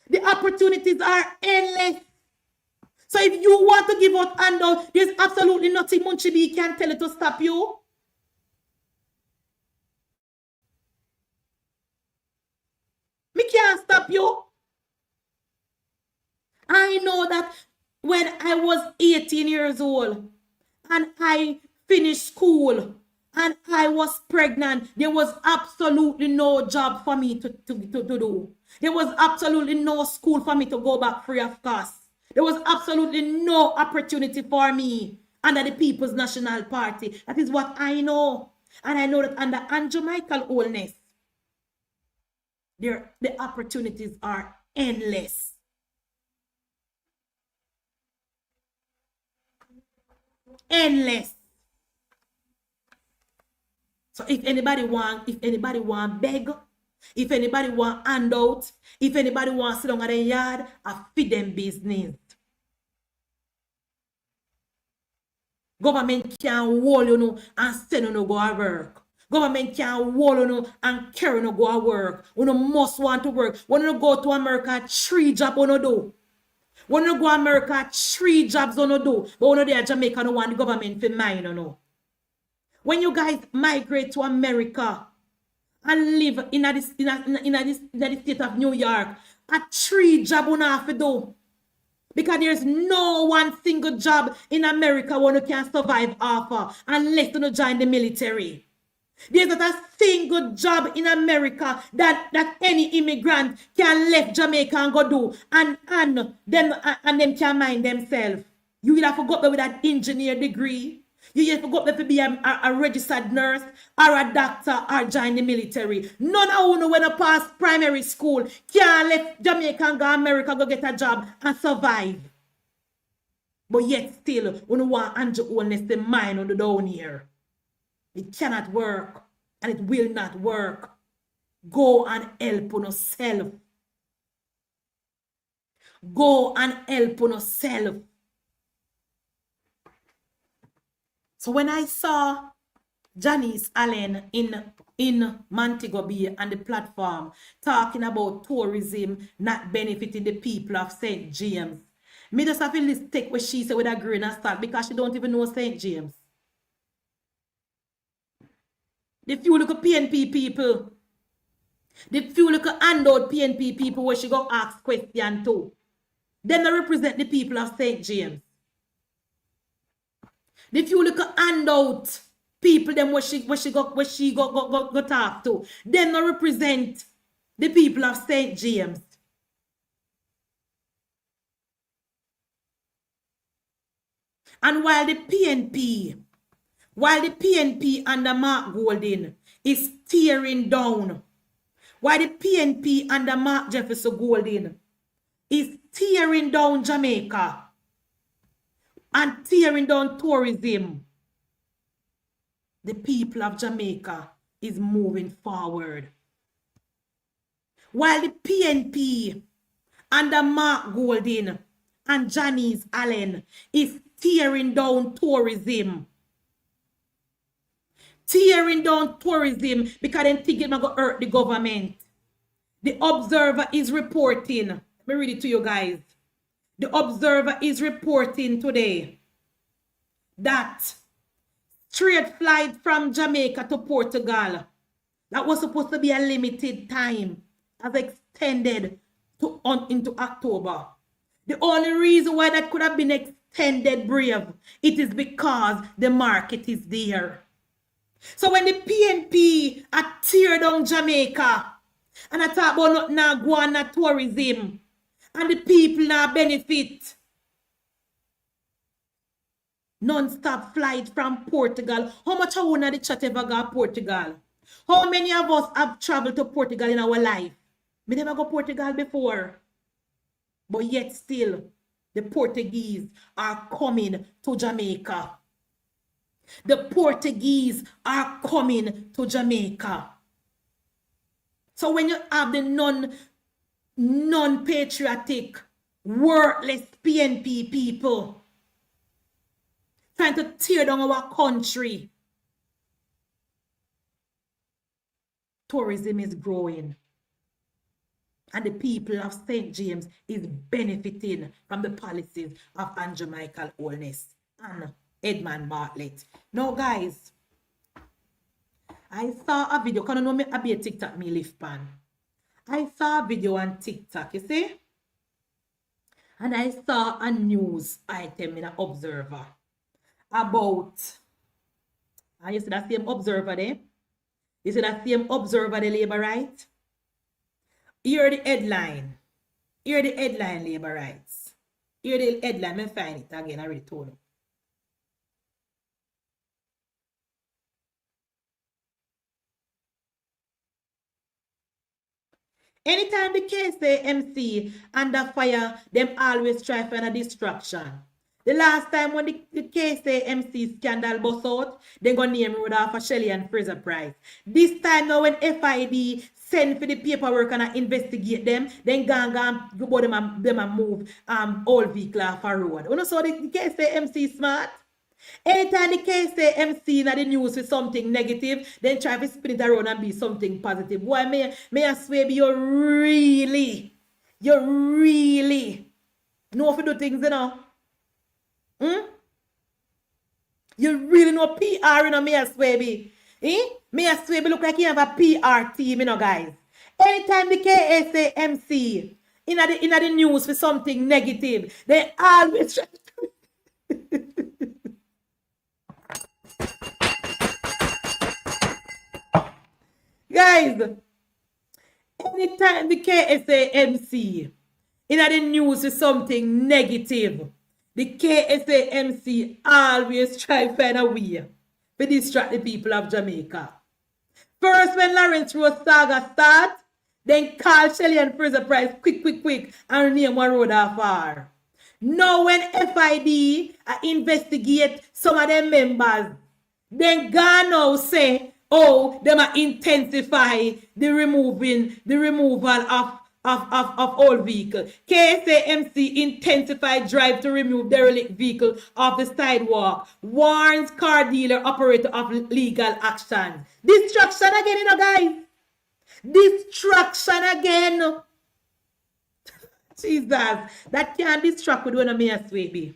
The opportunities are endless. So if you want to give out handout, there's absolutely nothing Munchibi can tell you to stop you. Me can't stop you. I know that when I was 18 years old and I finished school and I was pregnant, there was absolutely no job for me to do. There was absolutely no school for me to go back free of cost. There was absolutely no opportunity for me under the People's National Party. That is what I know. And I know that under Andrew Michael Holness, the opportunities are endless. Endless. So if anybody want beg, if anybody want handout, if anybody want sit down at the yard, I feed them business. Government can't hold you know and send you no go to work. Government can't hold you know and carry no go to work. You know must want to work. When you go to America, 3 jobs you no do. When you go to America, 3 jobs you no do. But when you there Jamaica, no want the government to mind you know. When you guys migrate to America and live in the state of New York, a 3 jobs you have to do. Because there's no one single job in America where you can survive off of unless you join the military. There's not a single job in America that any immigrant can left Jamaica and go do and them can mind themselves. You will have to go up there with that engineer degree. You have to go up there to be a registered nurse or a doctor or join the military. None of you when you pass primary school can left Jamaica and go America go get a job and survive. But yet still, you want Andrew Holness to mind on the down here. It cannot work and it will not work. Go and help on yourself. Go and help on yourself. So when I saw Janice Allen in Montego Bay and the platform talking about tourism not benefiting the people of St. James, me just have to take what she said with a grain of salt because she don't even know St. James. The few look at PNP people, the few look at handout PNP people where she go ask question to, then they represent the people of St. James. The few look at handout people them where she go talk to, then they represent the people of St. James. And while the PNP under Mark Golding is tearing down. Why the PNP under Mark Jefferson Golding is tearing down Jamaica and tearing down tourism. The people of Jamaica is moving forward. While the PNP under Mark Golding and Janice Allen is tearing down tourism. Tearing down tourism because they think it's going to hurt the government. The Observer is reporting. Let me read it to you guys. The Observer is reporting today that straight flight from Jamaica to Portugal that was supposed to be a limited time has extended into October. The only reason why that could have been extended, brave, it is because the market is there. So when the PNP are tear down Jamaica and I talk about not now go on tourism and the people now benefit, non-stop flight from Portugal. How much of one of the chat ever got Portugal? How many of us have traveled to Portugal in our life? We never go Portugal before. But yet still, the Portuguese are coming to Jamaica. The Portuguese are coming to Jamaica. So when you have the non-patriotic, worthless PNP people trying to tear down our country, tourism is growing. And the people of St. James is benefiting from the policies of Andrew Michael Holness and Edmund Bartlett. Now, guys, I saw a video. Can you know me? I be a TikTok me lift pan. I saw a video on TikTok, you see? And I saw a news item in an Observer about, and you see that same Observer there? You see that same Observer, the labor right? Here the headline. Here the headline, labor rights. Here the headline. Let me find it again. I already told you. Anytime the case say MC under fire, them always try to find a distraction. The last time when the case say MC scandal bust out, they gonna name road off for Shelley and Fraser Price. This time now when FID send for the paperwork and investigate them, then go about them and move all vehicle off a road. You know, so the case say MC smart. Anytime the case say MC in the news with something negative, then try to spin it around and be something positive. Why may I swear you really know if you do things, you know? You really know PR, you know, may I swear be. May I swear be look like you have a PR team, you know, guys. Anytime the KA say MC in the news for something negative, they always try to guys, anytime the KSA MC in the news is something negative, the KSA MC always try to find a way to distract the people of Jamaica. First, when Lawrence Rose saga start, then call Shelley and Fraser Price quick, and name one road afar. Now, when FID investigate some of them members, then Ghana say, oh, them are intensify the removal of all vehicle. KSAMC intensify drive to remove derelict vehicle off the sidewalk. Warns car dealer operator of legal action. Distraction again, you know, guys. Distraction again. Jesus, that can't distract with one of me as baby.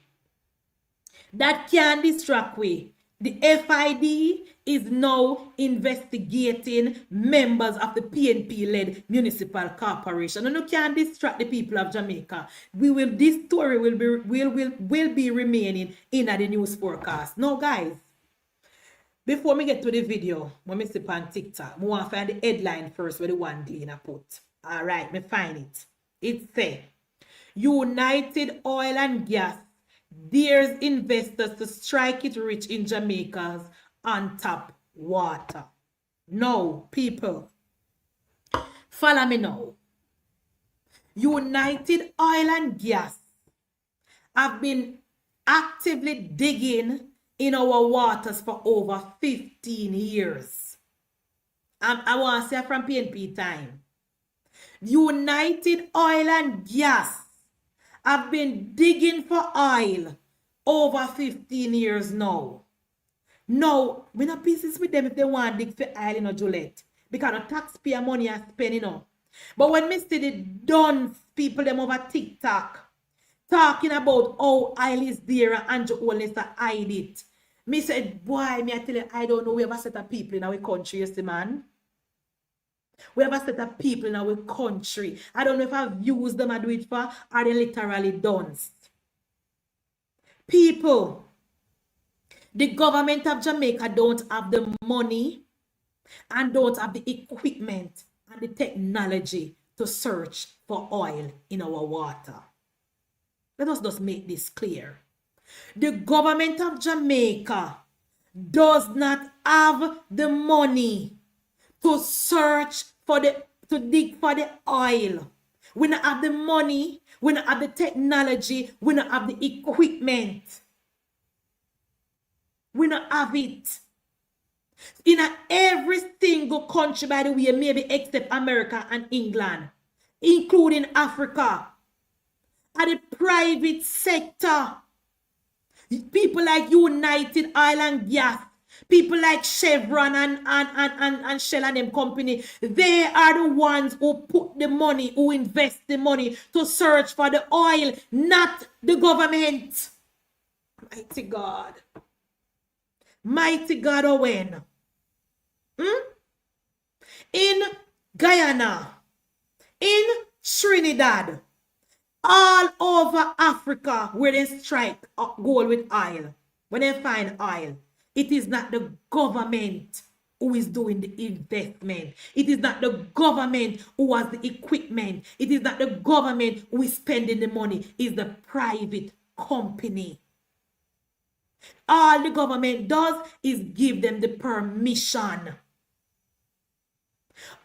That can't distract we. The FID is now investigating members of the PNP-led municipal corporation. And you can't distract the people of Jamaica. This story will be remaining in the news forecast. Now, guys, before we get to the video, when me see on TikTok, I want to find the headline first where the one Gleaner put. All right, me find it. It says, United Oil and Gas dares investors to strike it rich in Jamaica's on-top water. No, people, follow me now. United Oil and Gas have been actively digging in our waters for over 15 years. I want to say from PNP time. United Oil and Gas have been digging for oil over 15 years now. Now, we not pieces with them if they want to dig for oil in Juliet. Because the taxpayer money are spending, But when me see the done people them over TikTok talking about how oil is there and Andrew Holness to hide it. Me said, boy, me I tell you, I don't know. We have a set of people in our country, you see, man. We have a set of people in our country. I don't know if I've used them and do it for, or they literally done. People, the government of Jamaica don't have the money and don't have the equipment and the technology to search for oil in our water. Let us just make this clear. The government of Jamaica does not have the money to search for to dig for the oil. We don't have the money, we don't have the technology, we don't have the equipment. We don't have it. In every single country, by the way, maybe except America and England, including Africa, and the private sector, people like United Oil and Gas, people like Chevron and Shell and them company, they are the ones who put the money, who invest the money to search for the oil, not the government. Mighty God. Mighty God, Owen. In Guyana, in Trinidad, all over Africa where they strike gold with oil, when they find oil, it is not the government who is doing the investment. It is not the government who has the equipment. It is not the government who is spending the money. It's the private company. All the government does is give them the permission.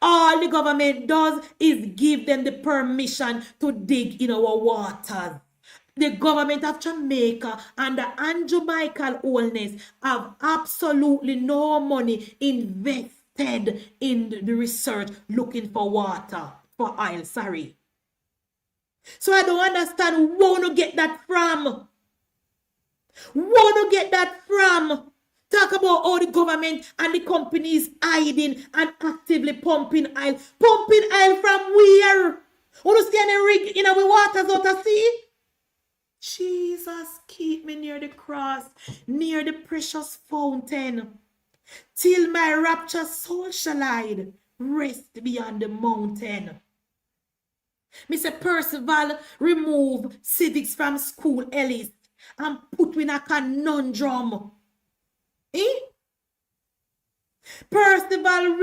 All the government does is give them the permission to dig in our waters. The government of Jamaica and the Andrew Michael Holness have absolutely no money invested in the research looking for water, for oil, sorry. So I don't understand where to get that from. Where to get that from? Talk about how the government and the companies hiding and actively pumping oil. Pumping oil from where? Want to see any rig in our waters out of sea? Jesus, keep me near the cross, near the precious fountain, till my rapture soul shall hide, rest beyond the mountain. Mr. Percival remove civics from school, Ellis, and put in a conundrum. Percival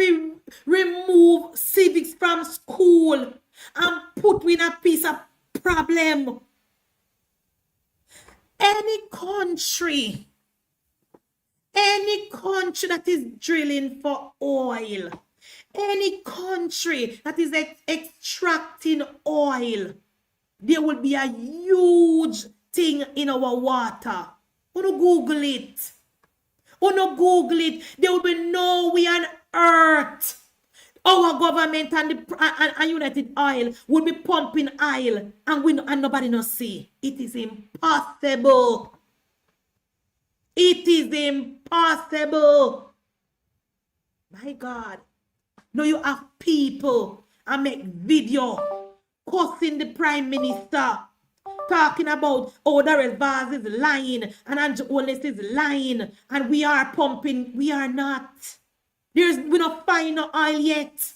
remove civics from school and put in a piece of problem. Any country that is drilling for oil, any country that is extracting oil, there will be a huge thing in our water. Google it. Google it. There will be no way on earth our government and United Oil will be pumping oil and nobody not see. It is impossible. It is impossible. My God. Now you have people and make video cussing the Prime Minister, talking about Darrell Vaz is lying and Andrew Holness is lying and we are pumping. We are not. We not find no oil yet.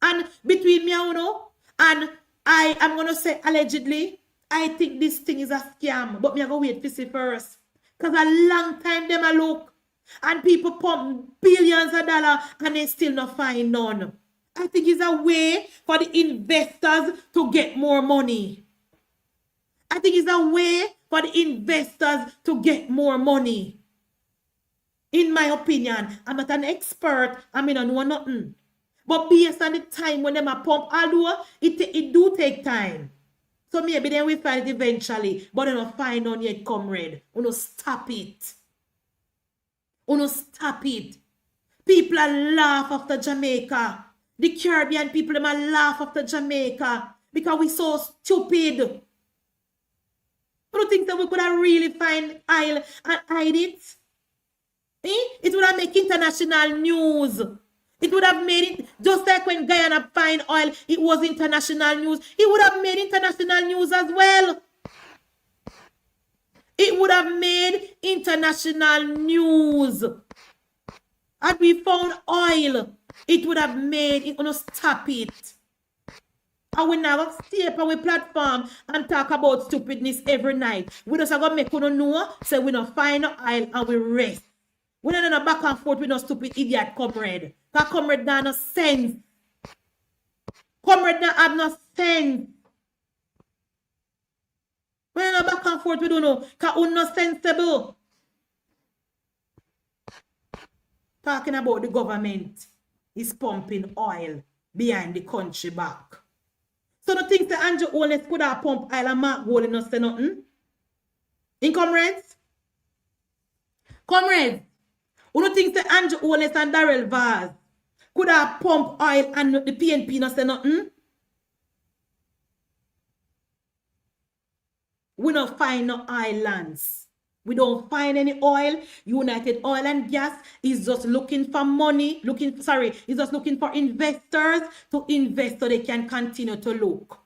And between me and I am going to say allegedly, I think this thing is a scam. But me I go wait to see first. Because a long time them I look. And people pump billions of dollars and they still not find none. I think it's a way for the investors to get more money. I think it's a way for the investors to get more money. In my opinion, I'm not an expert. I mean, I know nothing. But based on the time when them a pump, although it do take time. So maybe then we find it eventually. But they don't find on yet, comrade. Uno stop it. Uno stop it. People are laugh after Jamaica. The Caribbean people them are laugh after Jamaica. Because we so stupid. You don't think that we could have really find oil and hide it? It would have made international news. It would have made it, just like when Guyana find oil, it was international news. It would have made international news as well. It would have made international news. Had we found oil, it would have made it. Gonna stop it. And we never stay up on our platform and talk about stupidness every night. We just are gonna make you know, say we don't find oil and we rest. We don't know back and forth with no stupid idiot comrade. Because comrade don't have no sense. Comrade don't have no sense. We don't know back and forth, we don't know. Because we're not sensible. Talking about the government is pumping oil behind the country back. So the things that Andrew Holness could have pumped oil and Mark Golding not say nothing. In comrades? Comrades, who do think that Andrew Holness and Darrell Vaz could have pumped oil and the PNP not say nothing? We don't find no islands. We don't find any oil. United Oil and Gas is just looking for money. Is just looking for investors to invest so they can continue to look.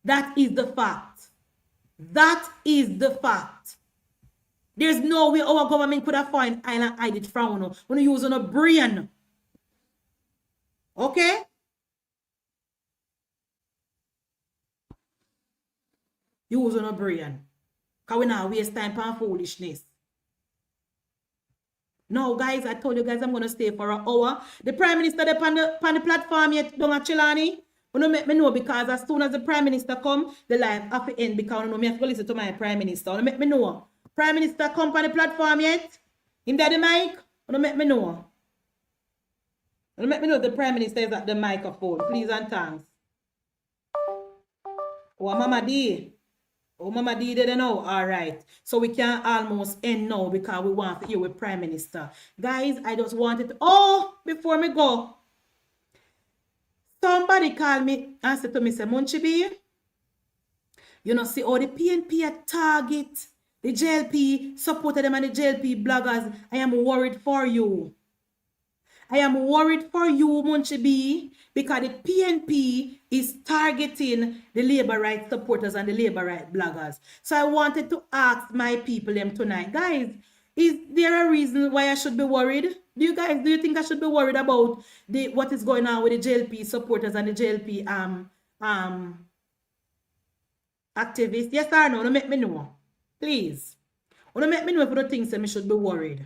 That is the fact. That is the fact. There's no way our government could have found oil and hide it from us. When you use on a brain. Okay? Use on a brain. Because we now waste time on foolishness. Now, guys, I told you guys I'm going to stay for an hour. The Prime Minister there on the platform yet, don't at Chilani. You know, make me know because as soon as the Prime Minister come, the live have to end because you know, me have to listen to my Prime Minister. You make me know. Prime Minister come on the platform yet? Him there the mic? You know, make me know. You make me know the Prime Minister is at the microphone. Please and thanks. Oh, Mama D. Oh, Mama D didn't know. All right. So we can almost end now because we want to hear with Prime Minister. Guys, I just wanted to... Oh, before me go. Somebody called me and said to me, say, Munchie B, you know, see all the PNP at Target, the JLP, supported them and the JLP bloggers. I am worried for you. I am worried for you, Munchie B, because the PNP is targeting the labor rights supporters and the labor rights bloggers. So I wanted to ask my people them tonight. Guys, is there a reason why I should be worried? Do you think I should be worried about what is going on with the JLP supporters and the JLP activists? Yes or no? Don't make me know. Please. Don't make me know if you don't think so I should be worried.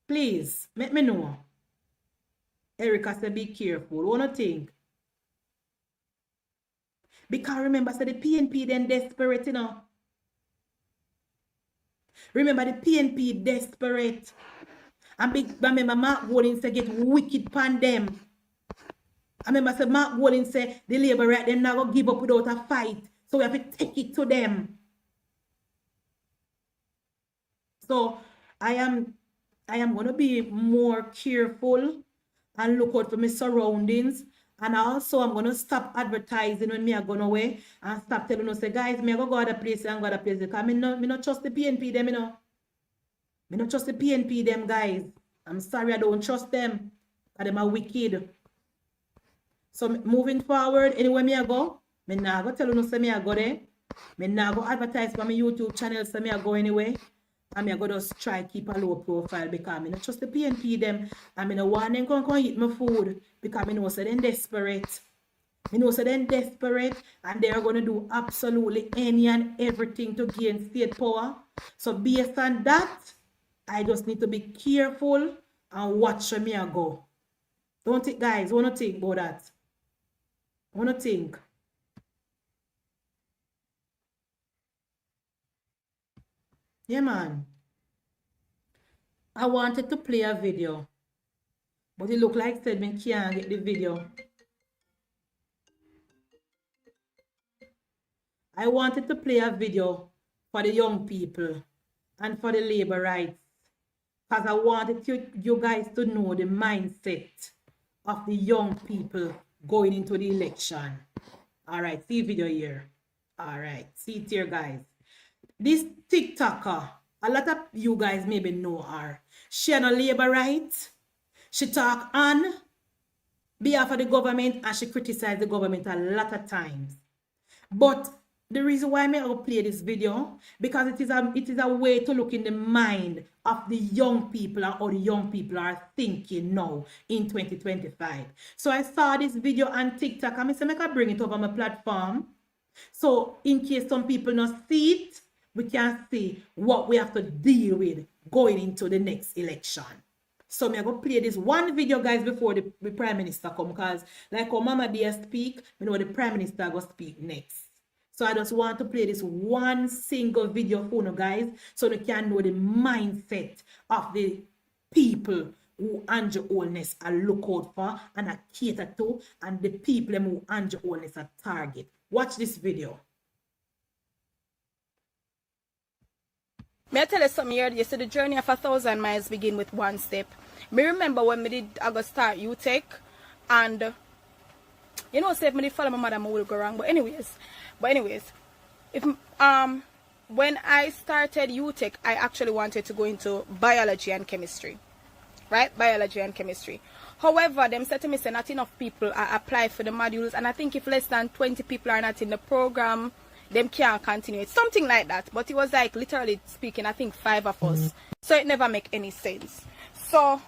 Please, make me know. Erica said, be careful. What do you think? Because remember, so the PNP then desperate, you know. Remember, the PNP desperate. And remember, Mark Golding said, get wicked pan them. I remember, so Mark Golding said, the labor right, them not going to give up without a fight. So we have to take it to them. So I am going to be more careful and look out for my surroundings. And also, I'm going to stop advertising when me are going away and stop telling us, say, guys, me go other place and go other place. Because I not trust the PNP them, you know. I don't trust the PNP them, guys. I'm sorry, I don't trust them. Because them are wicked. So, moving forward, anywhere me I go, me not go tell you, say me I go there. Me not go advertise for my YouTube channel, so me I go anyway. And I go just try keep a low profile because I don't trust the PNP them. And I don't want them come eat my food because I know so they're desperate. I know so they're desperate and they're going to do absolutely any and everything to gain state power. So based on that, I just need to be careful and watch where me I go. Don't think, guys, want to think about that. Want to think. Yeah, man. I wanted to play a video, but it looked like said me can't get the video. I wanted to play a video for the young people and for the labor rights, because I wanted you guys to know the mindset of the young people going into the election. All right, see video here. All right, see it here, guys. This TikToker, a lot of you guys maybe know her. She on a labor rights. She talk on behalf of the government and she criticize the government a lot of times. But the reason why I will play this video, because it is a way to look in the mind of the young people and how the young people are thinking now in 2025. So I saw this video on TikTok and I said, I can bring it over my platform. So in case some people not see it, we can see what we have to deal with going into the next election. So I'm going to play this one video, guys, before the Prime Minister come, because like how Mama Dear speak, we know the Prime Minister will speak next. So I just want to play this one single video for you guys, so you can know the mindset of the people who Andrew Holness are look out for and are cater to, and the people who Andrew Holness are target. Watch this video. May I tell you something here? You see, the journey of 1,000 miles begin with one step. Me remember when I got start UTech, and you know, say if me did follow my mother, I will go wrong. But anyways, if when I started UTech, I actually wanted to go into biology and chemistry, right? Biology and chemistry. However, them said to me, say not enough people are apply for the modules, and I think if less than 20 people are not in the program, them can't continue it, something like that. But it was like, literally speaking, I think 5 of us, so it never make any sense. So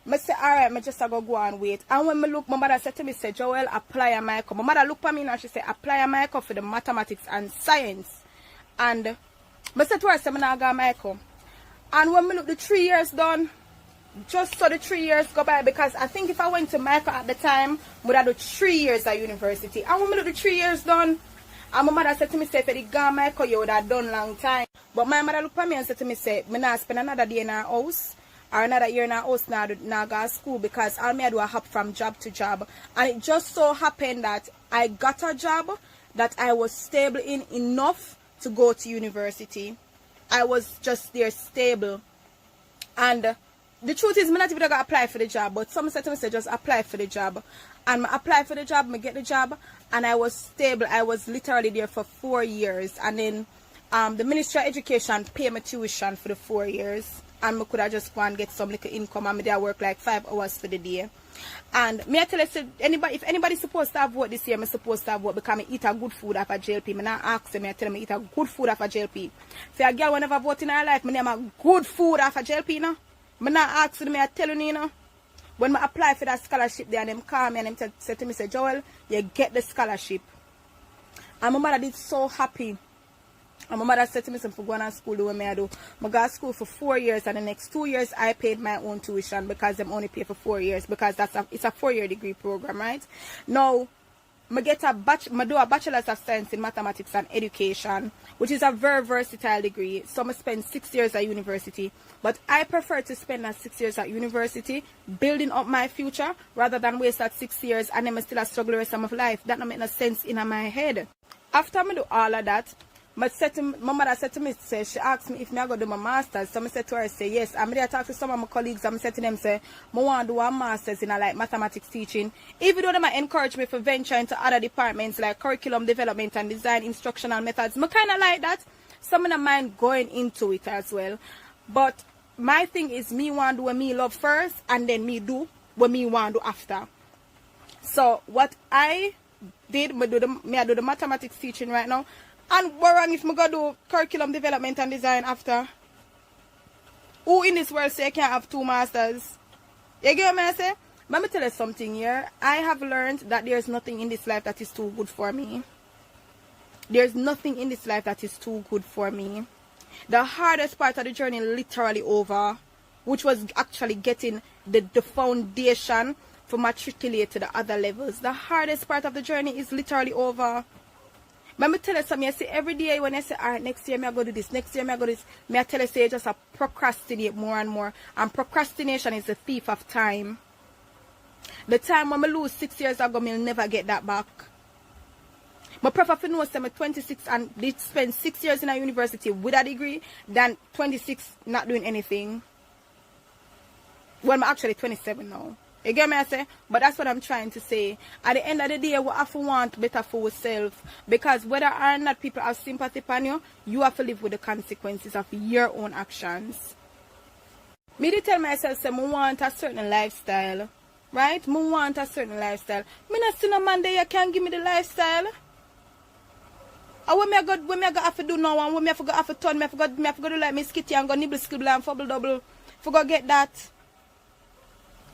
I say, alright, I just go and wait. And when I look, my mother said to me, say, Joel, apply a mic. My mother looked at me and she said, apply a mic for the mathematics and science. And I said to her, I'm going to go mic. And when I look the 3 years done, just so the 3 years go by, because I think if I went to Michael at the time, I would have done 3 years at university. And when I look the 3 years done, and my mother said to me, say, if you go Michael, you would have done long time. But my mother looked at me and said to me, say, I'm not spend another day in our house, or another year in our house now go to school, because all me do a hop from job to job. And it just so happened that I got a job that I was stable in enough to go to university. I was just there stable. And the truth is, I'm not even going to apply for the job, but someone said to me, say, just apply for the job. And I applied for the job, I get the job, and I was stable. I was literally there for 4 years. And then the Ministry of Education paid my tuition for the 4 years. And I could have just go and get some little income, and I work like 5 hours for the day. And me I tell you, if anybody's supposed to have vote this year, I'm supposed to have vote because I eat a good food after JLP. I not ask them, I tell them I eat a good food after JLP. For a girl whenever vote in her life, I name a good food after JLP, you know. I not ask them, I tell you, you know. When I apply for that scholarship there, and them call me and them say to me, say, Joel, you get the scholarship. And my mother did so happy. And my mother said to me, for going to school the way I do. I go to school for 4 years, and the next 2 years I paid my own tuition, because them only pay for 4 years, because it's a 4-year degree program, right? Now, I do a Bachelor's of Science in Mathematics and Education, which is a very versatile degree. So I spend 6 years at university. But I prefer to spend that 6 years at university building up my future, rather than waste that 6 years and then I still struggle the rest of my life. That don't make no sense in my head. After I do all of that, my mother said to me, say, she asked me if I go do my master's. So I said to her, say yes. I'm there to talk to some of my colleagues. I said to them, say, I want to do a master's in like mathematics teaching. Even though they might encourage me to venture into other departments like curriculum development and design instructional methods, I kind of like that. So I don't mind going into it as well. But my thing is, me want to do what me love first, and then me do what me want to do after. So what I did, I do the mathematics teaching right now. And what wrong if I go do curriculum development and design after? Who in this world say I can't have 2 masters? You get what I say? Let me tell you something here. I have learned that there's nothing in this life that is too good for me. There's nothing in this life that is too good for me. The hardest part of the journey literally over, which was actually getting the foundation for matriculate to the other levels. The hardest part of the journey is literally over. But me tell you something, I say every day when I say, all right, next year me I go do this, next year me I go do this, me I tell you say you just procrastinate more and more. And procrastination is the thief of time. The time when I lose 6 years ago, me will never get that back. But prefer to know I'm 26 and did spend 6 years in a university with a degree than 26 not doing anything. Well, I'm actually 27 now. You get me I say? But that's what I'm trying to say. At the end of the day, we have to want better for ourselves. Because whether or not people have sympathy upon you, you have to live with the consequences of your own actions. Me did tell myself, say, I want a certain lifestyle. Right? I want a certain lifestyle. Me not see no man there can give me the lifestyle. And when I go have to do now, and when I have to turn, I have to go do like me skitty and go nibble, scribble and fubble double. For go get that.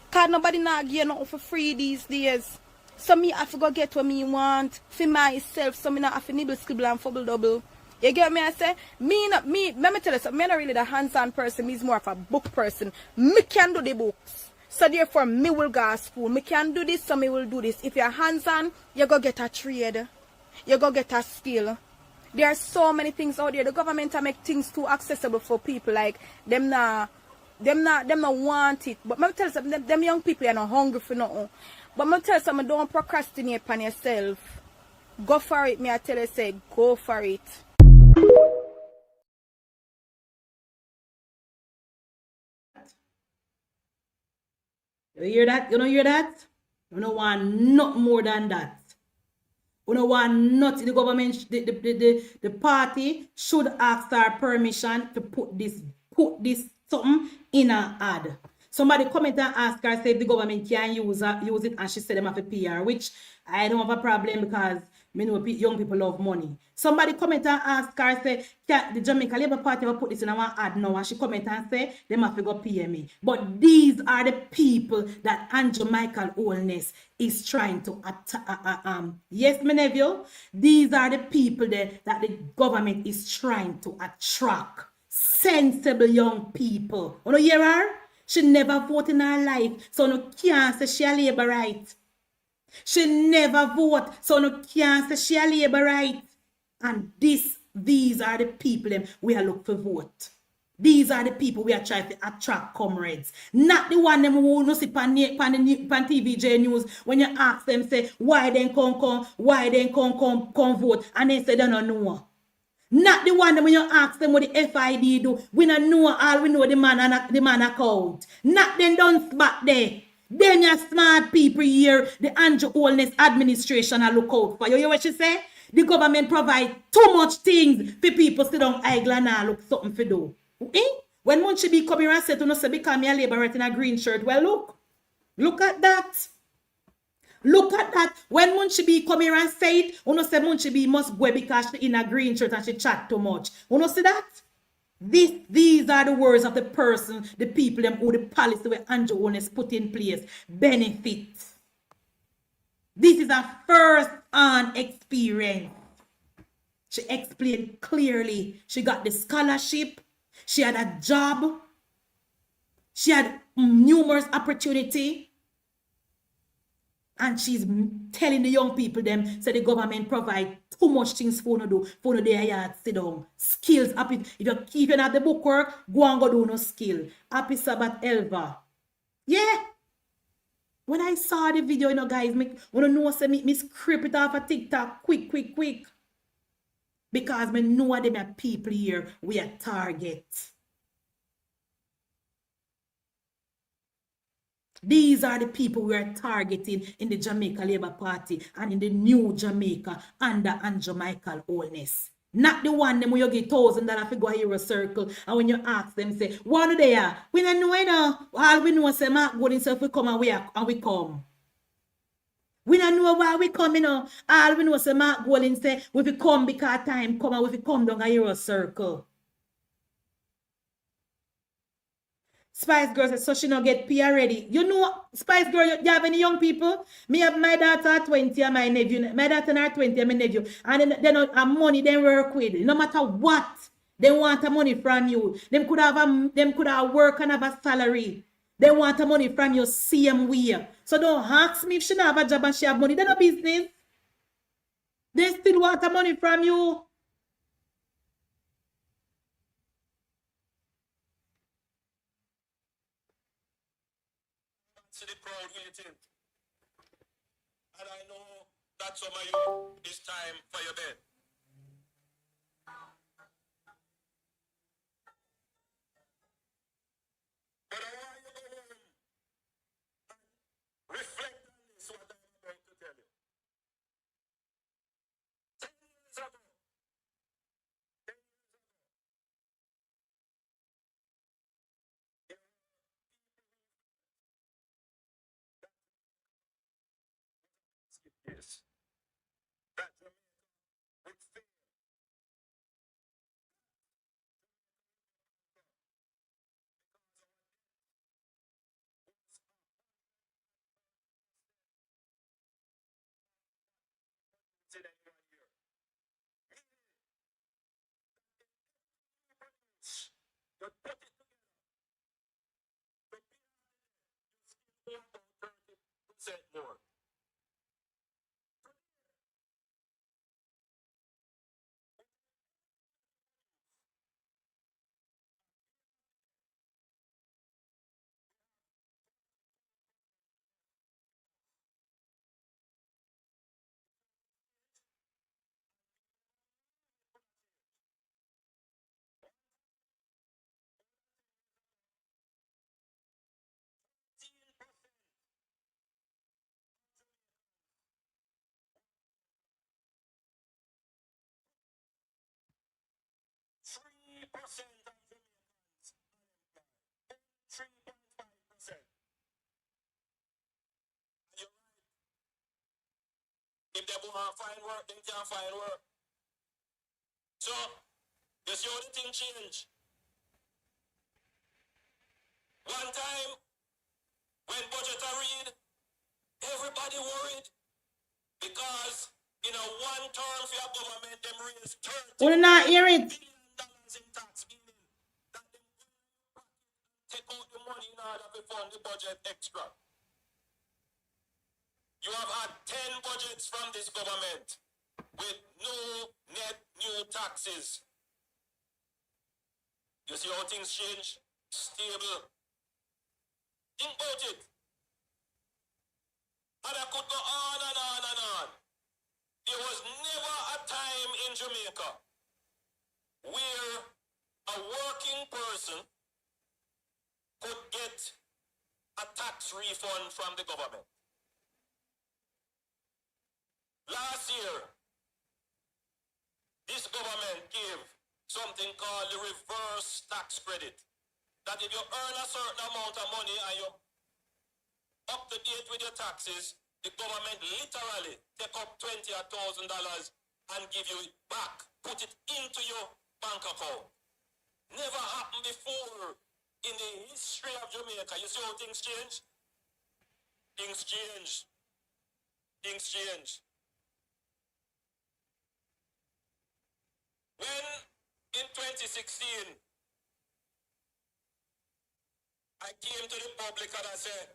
Cause nobody not give nothing for free these days. So me have to go get what me want for myself. So me not have to nibble, scribble and fubble double. You get me I say? Let me tell you something, me not really the hands-on person, me is more of a book person. Me can do the books. So therefore me will go to school. Me can do this, so me will do this. If you're hands-on, you go get a trade. You go get a skill. There are so many things out there. The government make things too accessible for people. Like them not want it. But me tell you something, them young people are not hungry for nothing. But me tell you something, don't procrastinate on yourself. Go for it, me I tell you say, go for it. You hear that? You don't hear that? You don't want not more than that. You don't want nothing. The government, the party should ask our permission to put this something in an ad. Somebody comment and ask her, say if the government can use it, and she said them have a PR, which I don't have a problem because me know young people love money. Somebody comment and ask her, say, can the Jamaica Labour Party will put this in our ad now? And she comment and say, they have to go PME. But these are the people that Andrew Michael Holness is trying to yes, my nephew, these are the people that the government is trying to attract. Sensible young people. You know, hear her? She never vote in her life, so no can't say she a Labour right. She never vote, so no can't say she a Labour right. And these are the people them we are look for vote. These are the people we are trying to attract, comrades. Not the one them who no see pan TVJ news when you ask them say why they come vote, and they say they don't know. Not the one that when you ask them what the FID do, we don't know all, we know the man account. Not them don't spot there. Them your smart people here, the Andrew Holness administration are look out for. You hear what she say? The government provide too much things for people sit down idle and look something for do. When one should be coming and say to no say become a Labour right in a green shirt. Well look at that. Look at that. When Munchibi come here and say it, you know say Munchibi must go because she in a green shirt and she chat too much. You know see that? These are the words of the person, the people, them who the policy where Andrew Holness put in place benefit. This is a first-hand experience. She explained clearly. She got the scholarship. She had a job. She had numerous opportunity. And she's telling the young people them, say the government provide too much things for no do, for no their yard sit down. Skills, happy. If you're keeping at the book work, go and go do no skill. Happy Sabbath Elva. Yeah. When I saw the video, you know, guys, when I know say me script it off a TikTok quick. Because me know them are people here we are target. These are the people we are targeting in the Jamaica Labour Party and in the new Jamaica under Andrew Michael Holness. Not the one them where you get $1,000 to go a hero circle and when you ask them say, what are they are? We don't know, you know. All we know is say Mark God himself we come and we come. We don't know why we come, you know. All we know is say Mark God say we come because time come and we come down a hero circle. Spice Girl says, so she not get PR ready. You know, Spice Girl, you have any young people? Me have my daughter at 20 and my nephew. My daughter at 20 and my nephew. And they don't have money they work with. No matter what, they want money from you. Them could have work and have a salary. They want money from you same way. So don't ask me if she don't have a job and she have money. They no business. They still want the money from you. To the crowd waiting. And I know that some of you, it's time for your bed. But I want you to go home and reflect on this, what I'm about to tell you. 10 years ago, 10 years ago, yes, that Jamaica would fail. Did anyone here? But put it together. The PNP about 30% more. Three percent of Jamaicans unemployed. 3.5%. You're right. If they want to find work, they can't find work. So, you see how the thing change. One time, when budget are read, everybody worried because in a one term for your government, them raise $30 We're not hear it. billion in tax, meaning that them take out the money in order to fund the budget extra. You have had 10 budgets from this government with no net new taxes. You see how things change? Stable. Think about it. And I could go on and on and on. There was never a time in Jamaica where a working person could get a tax refund from the government. Last year, this government gave something called the reverse tax credit. That if you earn a certain amount of money and you're up to date with your taxes, the government literally take up $20,000 and give you it back, put it into your bank account. Never happened before in the history of Jamaica. You see how things change? Things change. Things change. When in 2016, I came to the public and I said,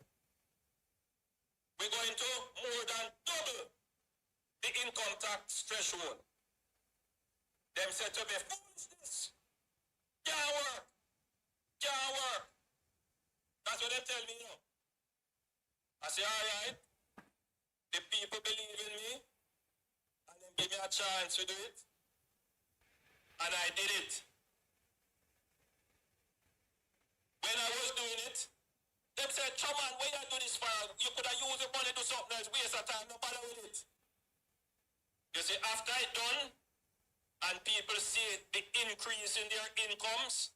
we're going to more than double the income tax threshold. Them said to me, foolishness. Can't work. Can't work. That's what they tell me now. I say, all right. The people believe in me and then give me a chance to do it. And I did it. When I was doing it, they said, Chairman, when you do this for, you could have used the money to do something else, waste of time, no bother with it. You see, after it's done, and people see the increase in their incomes,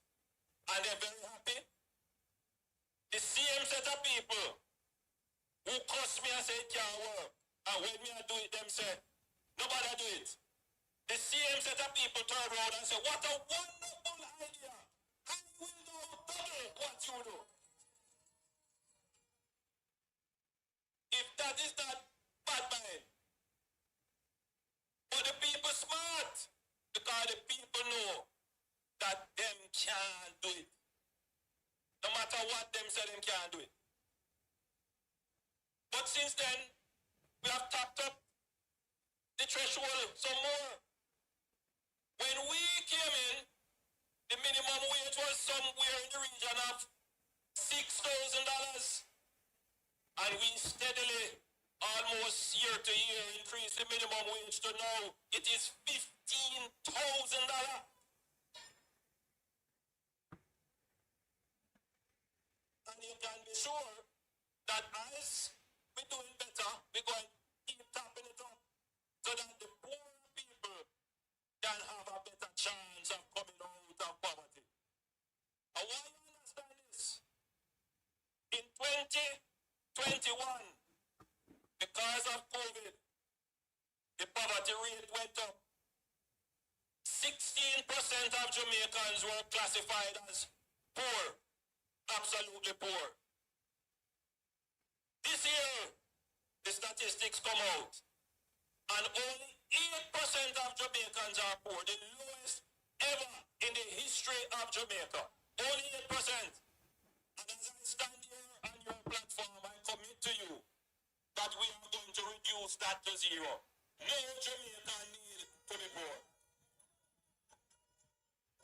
and they're very happy, the same set of people who cuss me and say it can't work, and when me I do it, them say, nobody do it. The same set of people turn around and say, what a wonderful idea. I will now double what you do. If that is not bad mind. But the people smart. Because the people know that them can't do it. No matter what them say, them can't do it. But since then, we have tapped up the threshold some more. When we came in, the minimum wage was somewhere in the region of $6,000. And we steadily, almost year to year, increase the minimum wage to now it is $15,000. And you can be sure that as we're doing better, we're going to keep tapping it up so that the poor people can have a better chance of coming out of poverty. And why you understand this? In 2021, because of COVID, the poverty rate went up. 16% of Jamaicans were classified as poor, absolutely poor. This year, the statistics come out, and only 8% of Jamaicans are poor, the lowest ever in the history of Jamaica. Only 8%. And as I stand here on your platform, I commit to you that we are going to reduce that to zero. No Jamaican need to be poor.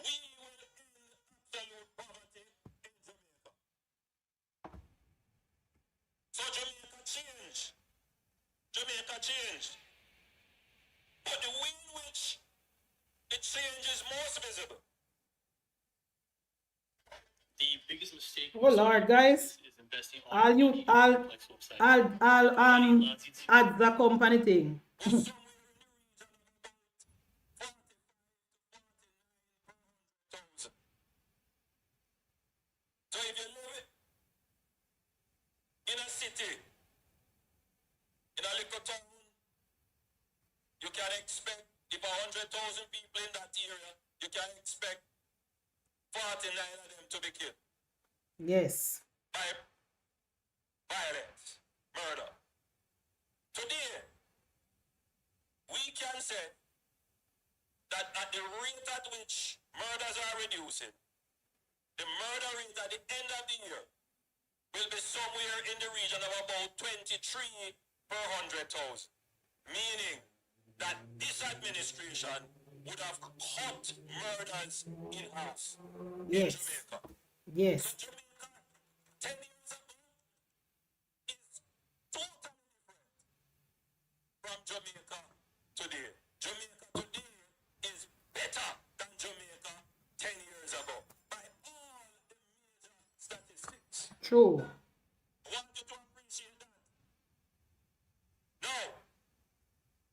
We will end absolute poverty in Jamaica. So Jamaica changed. Jamaica changed. But the way in which it change is most visible. The biggest mistake. Oh Lord, guys. Is investing on I'll add the company thing. So if you live in a city, in a little town, you can expect, if 100,000 people in that area, you can expect 49 of them to be killed. Yes. By violence, murder. Today, we can say that at the rate at which murders are reducing, the murder rate at the end of the year will be somewhere in the region of about 23 per 100,000. Meaning that this administration would have cut murders in half in Jamaica. Yes. So Jamaica, 10 years ago, is totally different from Jamaica today. Jamaica today is better than Jamaica 10 years ago by all the major statistics. True. I want you to appreciate that. Now,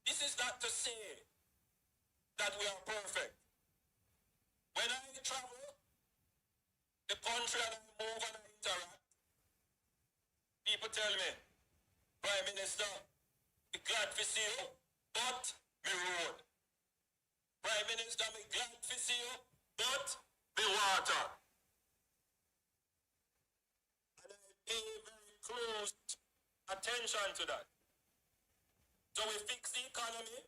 this is not to say that we are perfect. When I travel the country and I move and I interact, people tell me, Prime Minister, I'm glad to see you, but me road. Prime Minister, I'm glad to see you, but me water. And I pay very close attention to that. So we fix the economy,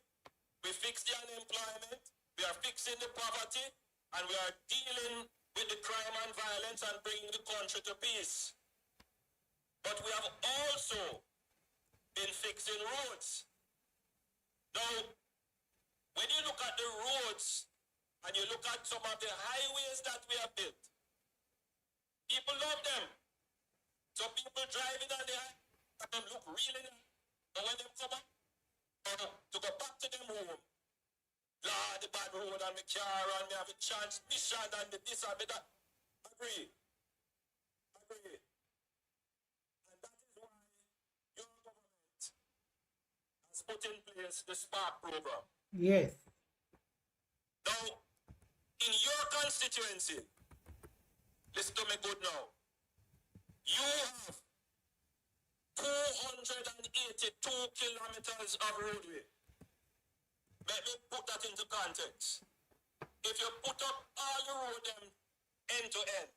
we fix the unemployment, we are fixing the poverty, and we are dealing with the crime and violence and bringing the country to peace. But we have also been fixing roads. Now, when you look at the roads and you look at some of the highways that we have built, people love them. So people driving on the highway and them look really nice. But when they come up, to go back to them home, Lord, the bad road and my car and me have a transmission and the this and the that. Agree. And that is why your government has put in place the Spark program. Yes. Now, in your constituency, listen to me good now, you have 282 kilometers of roadway. Let me put that into context. If you put up all the road them end to end,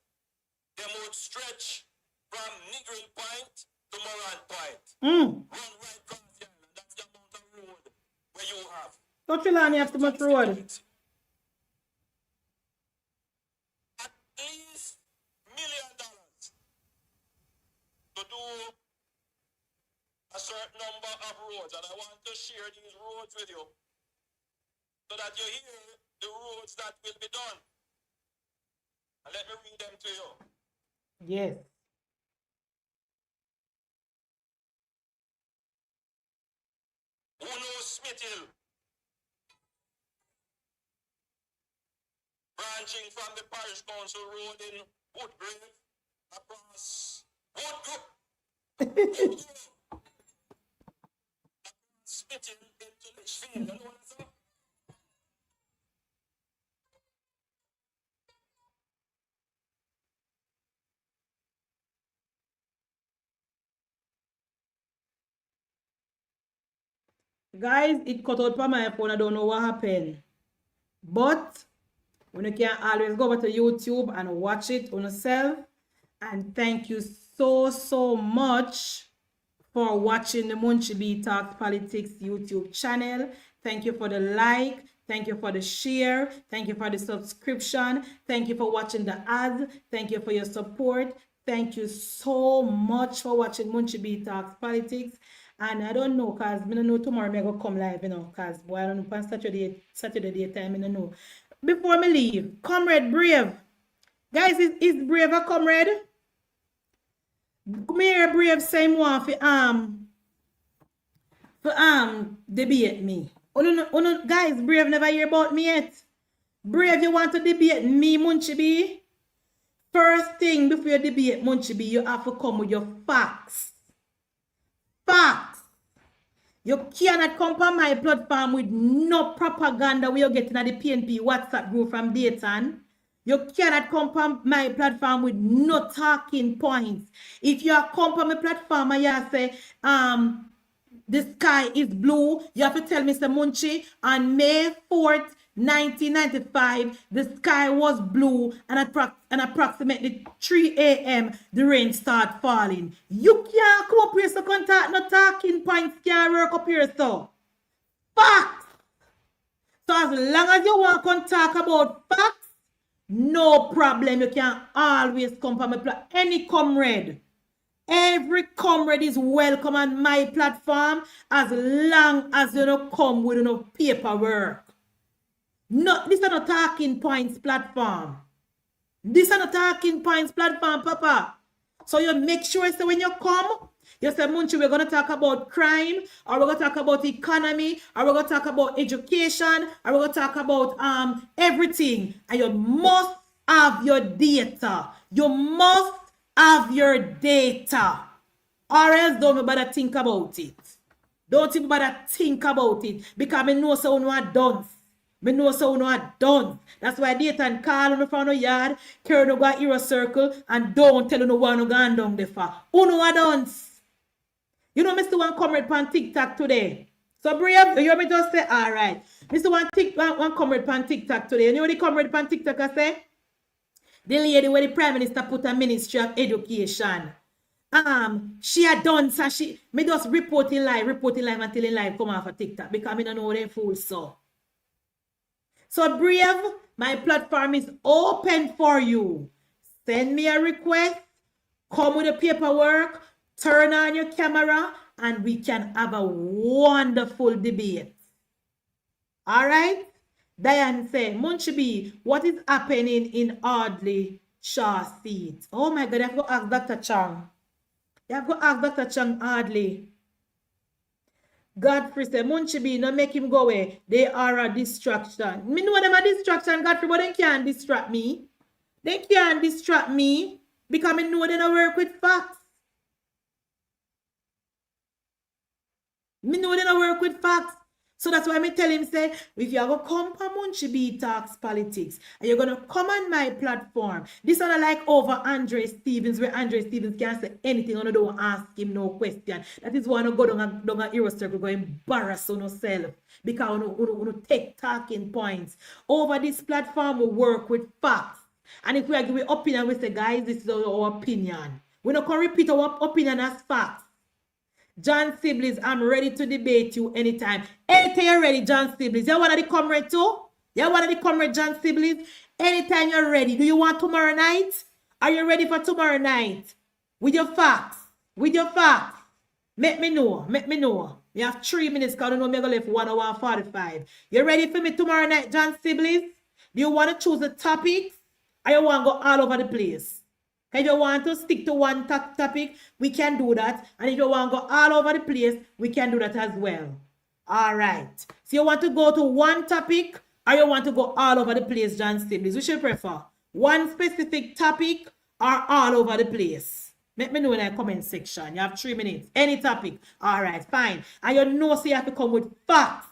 they would stretch from Negril Point to Morant Point. Run right across the island. That's the amount of road where you have. Tochilani have too much road. At least $1 million to do a certain number of roads, and I want to share these roads with you so that you hear the roads that will be done. And let me read them to you. Yes. Who knows Smith Hill? Branching from the Parish Council Road in Woodgrave across Woodgrove. Smith Hill into Litchfield. You know what I'm saying? Guys, it cut out from my phone. I don't know what happened. But when you can always go over to YouTube and watch it on yourself. And thank you so much for watching the Munchie B Talks Politics YouTube channel. Thank you for the like. Thank you for the share. Thank you for the subscription. Thank you for watching the ads. Thank you for your support. Thank you so much for watching Munchie B Talks Politics. And I don't know, because I don't know tomorrow I'm going to come live, you know, because boy, I don't know, on Saturday daytime, I don't know. Before me leave, Comrade Brave. Guys, is Brave a comrade? Come here, Brave, same one for debate me. Guys, Brave never hear about me yet. Brave, you want to debate me, Munchie B? First thing before you debate Munchie B, you have to come with your facts. Facts. You cannot come on my platform with no propaganda where you're getting at the PNP WhatsApp group from Dayton. You cannot come on my platform with no talking points. If you are come on my platform and you say, the sky is blue, you have to tell Mr. Munchie on May 4th, 1995, the sky was blue and approximately 3 a.m. the rain started falling. You can't come up here so contact no talking points can't work up here so. Facts. So as long as you want to talk about facts, no problem. You can always come from any comrade. Every comrade is welcome on my platform as long as you don't come with no paperwork. No, this is not talking points platform. This is not talking points platform, Papa. So you make sure so when you come, you say, Munchie, we're going to talk about crime, or we're going to talk about economy, or we're going to talk about education, or we're going to talk about everything. And you must have your data. You must have your data. Or else don't bother think about it. Don't even bother think about it. Because I know so no done. I know so no done. That's why Dayton call on from the yard, carry no go hero circle, and don't tell no one no gone down the far. Uno done. You know, Mr. One comrade pan TikTok today. So Brave, you hear me just say, all right. Mr. One comrade pan TikTok today. You know what the comrade pan TikTok I say? The lady where the Prime Minister put a Ministry of Education. She had done so me just reporting live until in live come off of TikTok because I don't know them fools so. So Brave, my platform is open for you. Send me a request, come with the paperwork, turn on your camera, and we can have a wonderful debate. All right? Diane say, Munchie B, what is happening in Audley Shaw seat? Oh my God, I have to ask Dr. Chang. You have to ask Dr. Chang Audley. Godfrey said, Munchie B, don't make him go away. They are a distraction. Me know them a distraction, Godfrey, but they can't distract me. They can't distract me because I know they don't work with facts. Me know they don't work with facts. So that's why I tell him, say, if you're going to come from Munchie B Talks Politics, and you're going to come on my platform, this is not like over Andre Stevens, where Andre Stevens can't say anything, and don't ask him no question. That is why I go down a hero circle, go embarrass on yourself, because you take talking points. Over this platform, we work with facts. And if we are giving opinion, we say, guys, this is our opinion. We don't repeat our opinion as facts. John Sibley's, I'm ready to debate you anytime. Anytime you're ready, John Sibley's. You want to come ready too? You want to come ready, John Sibley's? Anytime you're ready. Do you want tomorrow night? Are you ready for tomorrow night? With your facts. With your facts. Make me know. Make me know. You have 3 minutes because I don't know me going to left 1 hour and 45. You ready for me tomorrow night, John Sibley's? Do you want to choose a topic or you want to go all over the place? If you want to stick to one topic, we can do that. And if you want to go all over the place, we can do that as well. All right. So you want to go to one topic or you want to go all over the place, John Sibley's? Which you prefer? One specific topic or all over the place? Let me know in the comment section. You have 3 minutes. Any topic. All right, fine. And you know so you have to come with facts.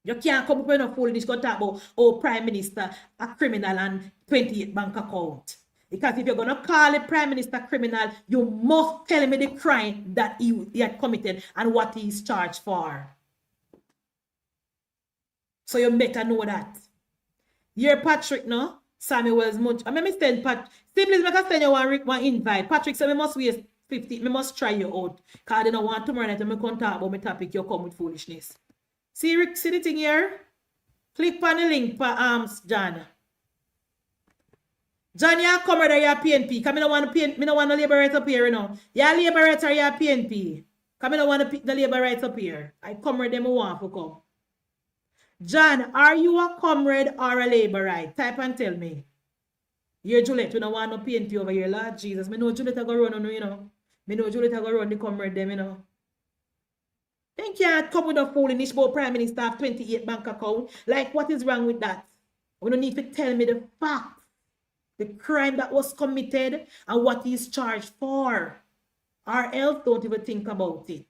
You can't come up with no foolishness to talk about, oh, Prime Minister, a criminal and 28 bank account. Because if you're going to call a Prime Minister criminal, you must tell me the crime that he had committed and what he is charged for. So you better know that. You're Patrick, no? Samuel's much. I mean, send Pat. Siblings, make us send you one invite. Patrick said, we must waste 50. We must try you out. Because I don't want tomorrow night when I come talk about my topic, you come with foolishness. See the thing here? Click on the link for John. John, you're a comrade or you're a PNP. Because I don't want the labor rights up here, you know. You're a labor rights or you're a PNP. Because I don't want the labor rights up here. I comrade them who want to come. John, are you a comrade or a labor right? Type and tell me. You're Juliet, we don't want no PNP over here, Lord Jesus. Me know Juliet go run on, you know. Me know Juliet go run the comrade them, you know. Then can't come with a foolishness about Prime Minister have 28 bank account. Like, what is wrong with that? We don't need to tell me the facts. The crime that was committed and what he's charged for. Or else don't even think about it.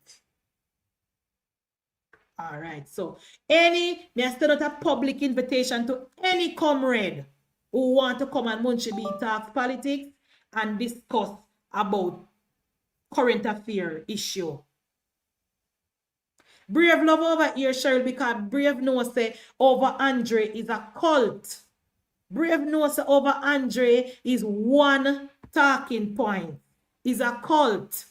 All right, so may I send out a public invitation to any comrade who want to come and Munchie B talk politics and discuss about current affair issue. Brave love over here, Cheryl, because Brave knows say over Andre is a cult. Brave knows say over Andre is one talking point. Is a cult.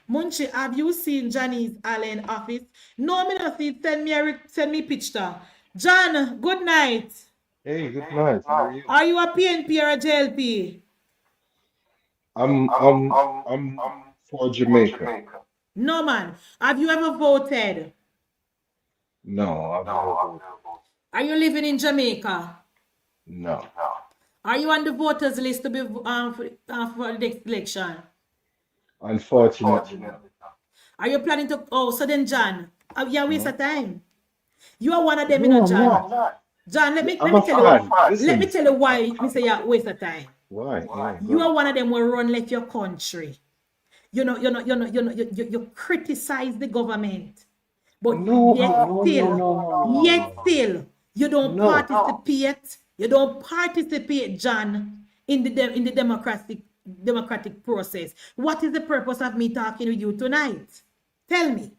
Munchie, have you seen Johnny's Allen office? No, me not see. Send me picture. John, good night. Hey, good night. How are you? Are you a PNP or a JLP? I'm for Jamaica. No, man. Have you ever voted? No, I've never voted. Are you living in Jamaica? No. Are you on the voters list to be for the next election? Unfortunately, no. Are you planning to? Oh, so then, John, you waste of time. You are one of them, No, you know, I'm John. not. John, let me I'm a tell fan. you. Listen. Let me tell you why you say you waste of time. Why? You are one of them who run left your country. You criticize the government, but yet still, you don't participate. You don't participate, John, in the democratic process. What is the purpose of me talking with you tonight? Tell me.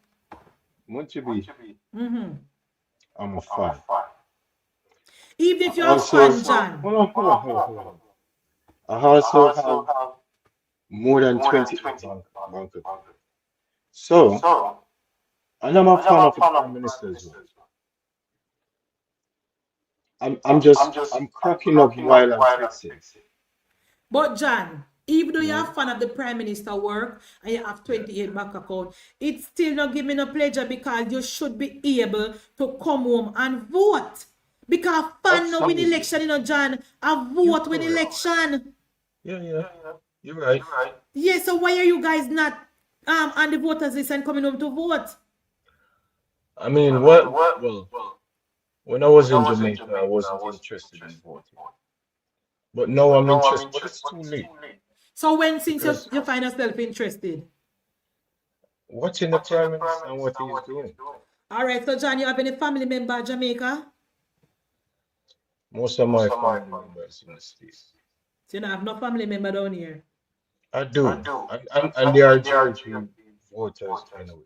Munchie B. I'm a fan. Even if you're a fan, John. Hold on. I also have more than 20 bank accounts. So, and I'm a fan of the Prime Minister as well. I'm cracking up while I'm fixing. But John, even though you're a fan of the Prime Minister work and you have 28 bank account, it's still not giving me no pleasure because you should be able to come home and vote. Because fan no win election, you know, John, I vote win election. Yeah. You're right. Yeah, so why are you guys not on the voters list and coming home to vote? I mean, well, when I was in Jamaica, I wasn't interested in voting. But now I'm interested, but it's too late. So since you find yourself interested? Watching the Prime Minister and what he's doing. All right, so John, you have any family member in Jamaica? Most of my family members in the States. So you don't have no family member down here? I do. And they are JLP voters anyway.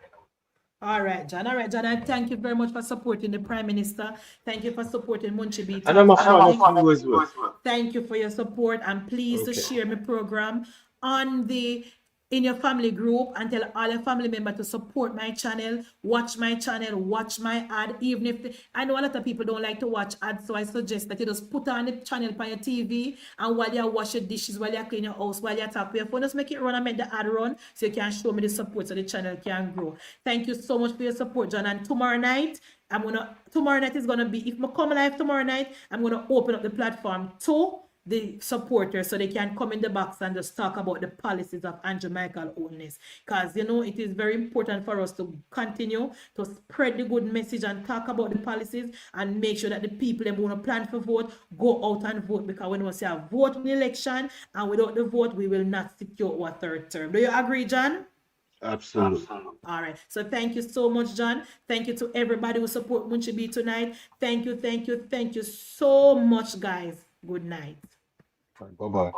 All right, John. And thank you very much for supporting the Prime Minister. Thank you for supporting Munchie B. And I'm a fan of you as well. Thank you for your support, and please to share my program on the in your family group and tell all your family members to support my channel, watch my ad, even if I know a lot of people don't like to watch ads, so I suggest that you just put on the channel on your TV, and while you wash your dishes, while you clean your house, while you talk with your phone, just make it run and make the ad run so you can show me the support so the channel can grow. Thank you so much for your support, John. And tomorrow night is gonna be, if I come live tomorrow night, I'm gonna open up the platform to the supporters so they can come in the box and just talk about the policies of Andrew Michael Holness, because you know it is very important for us to continue to spread the good message and talk about the policies and make sure that the people that want to plan for vote go out and vote, because when we say a vote in the election and without the vote we will not secure our third term. Do you agree, John? Absolutely. All right. So thank you so much, John. Thank you to everybody who support Munchie B tonight. Thank you so much, guys. Good night. Bye-bye.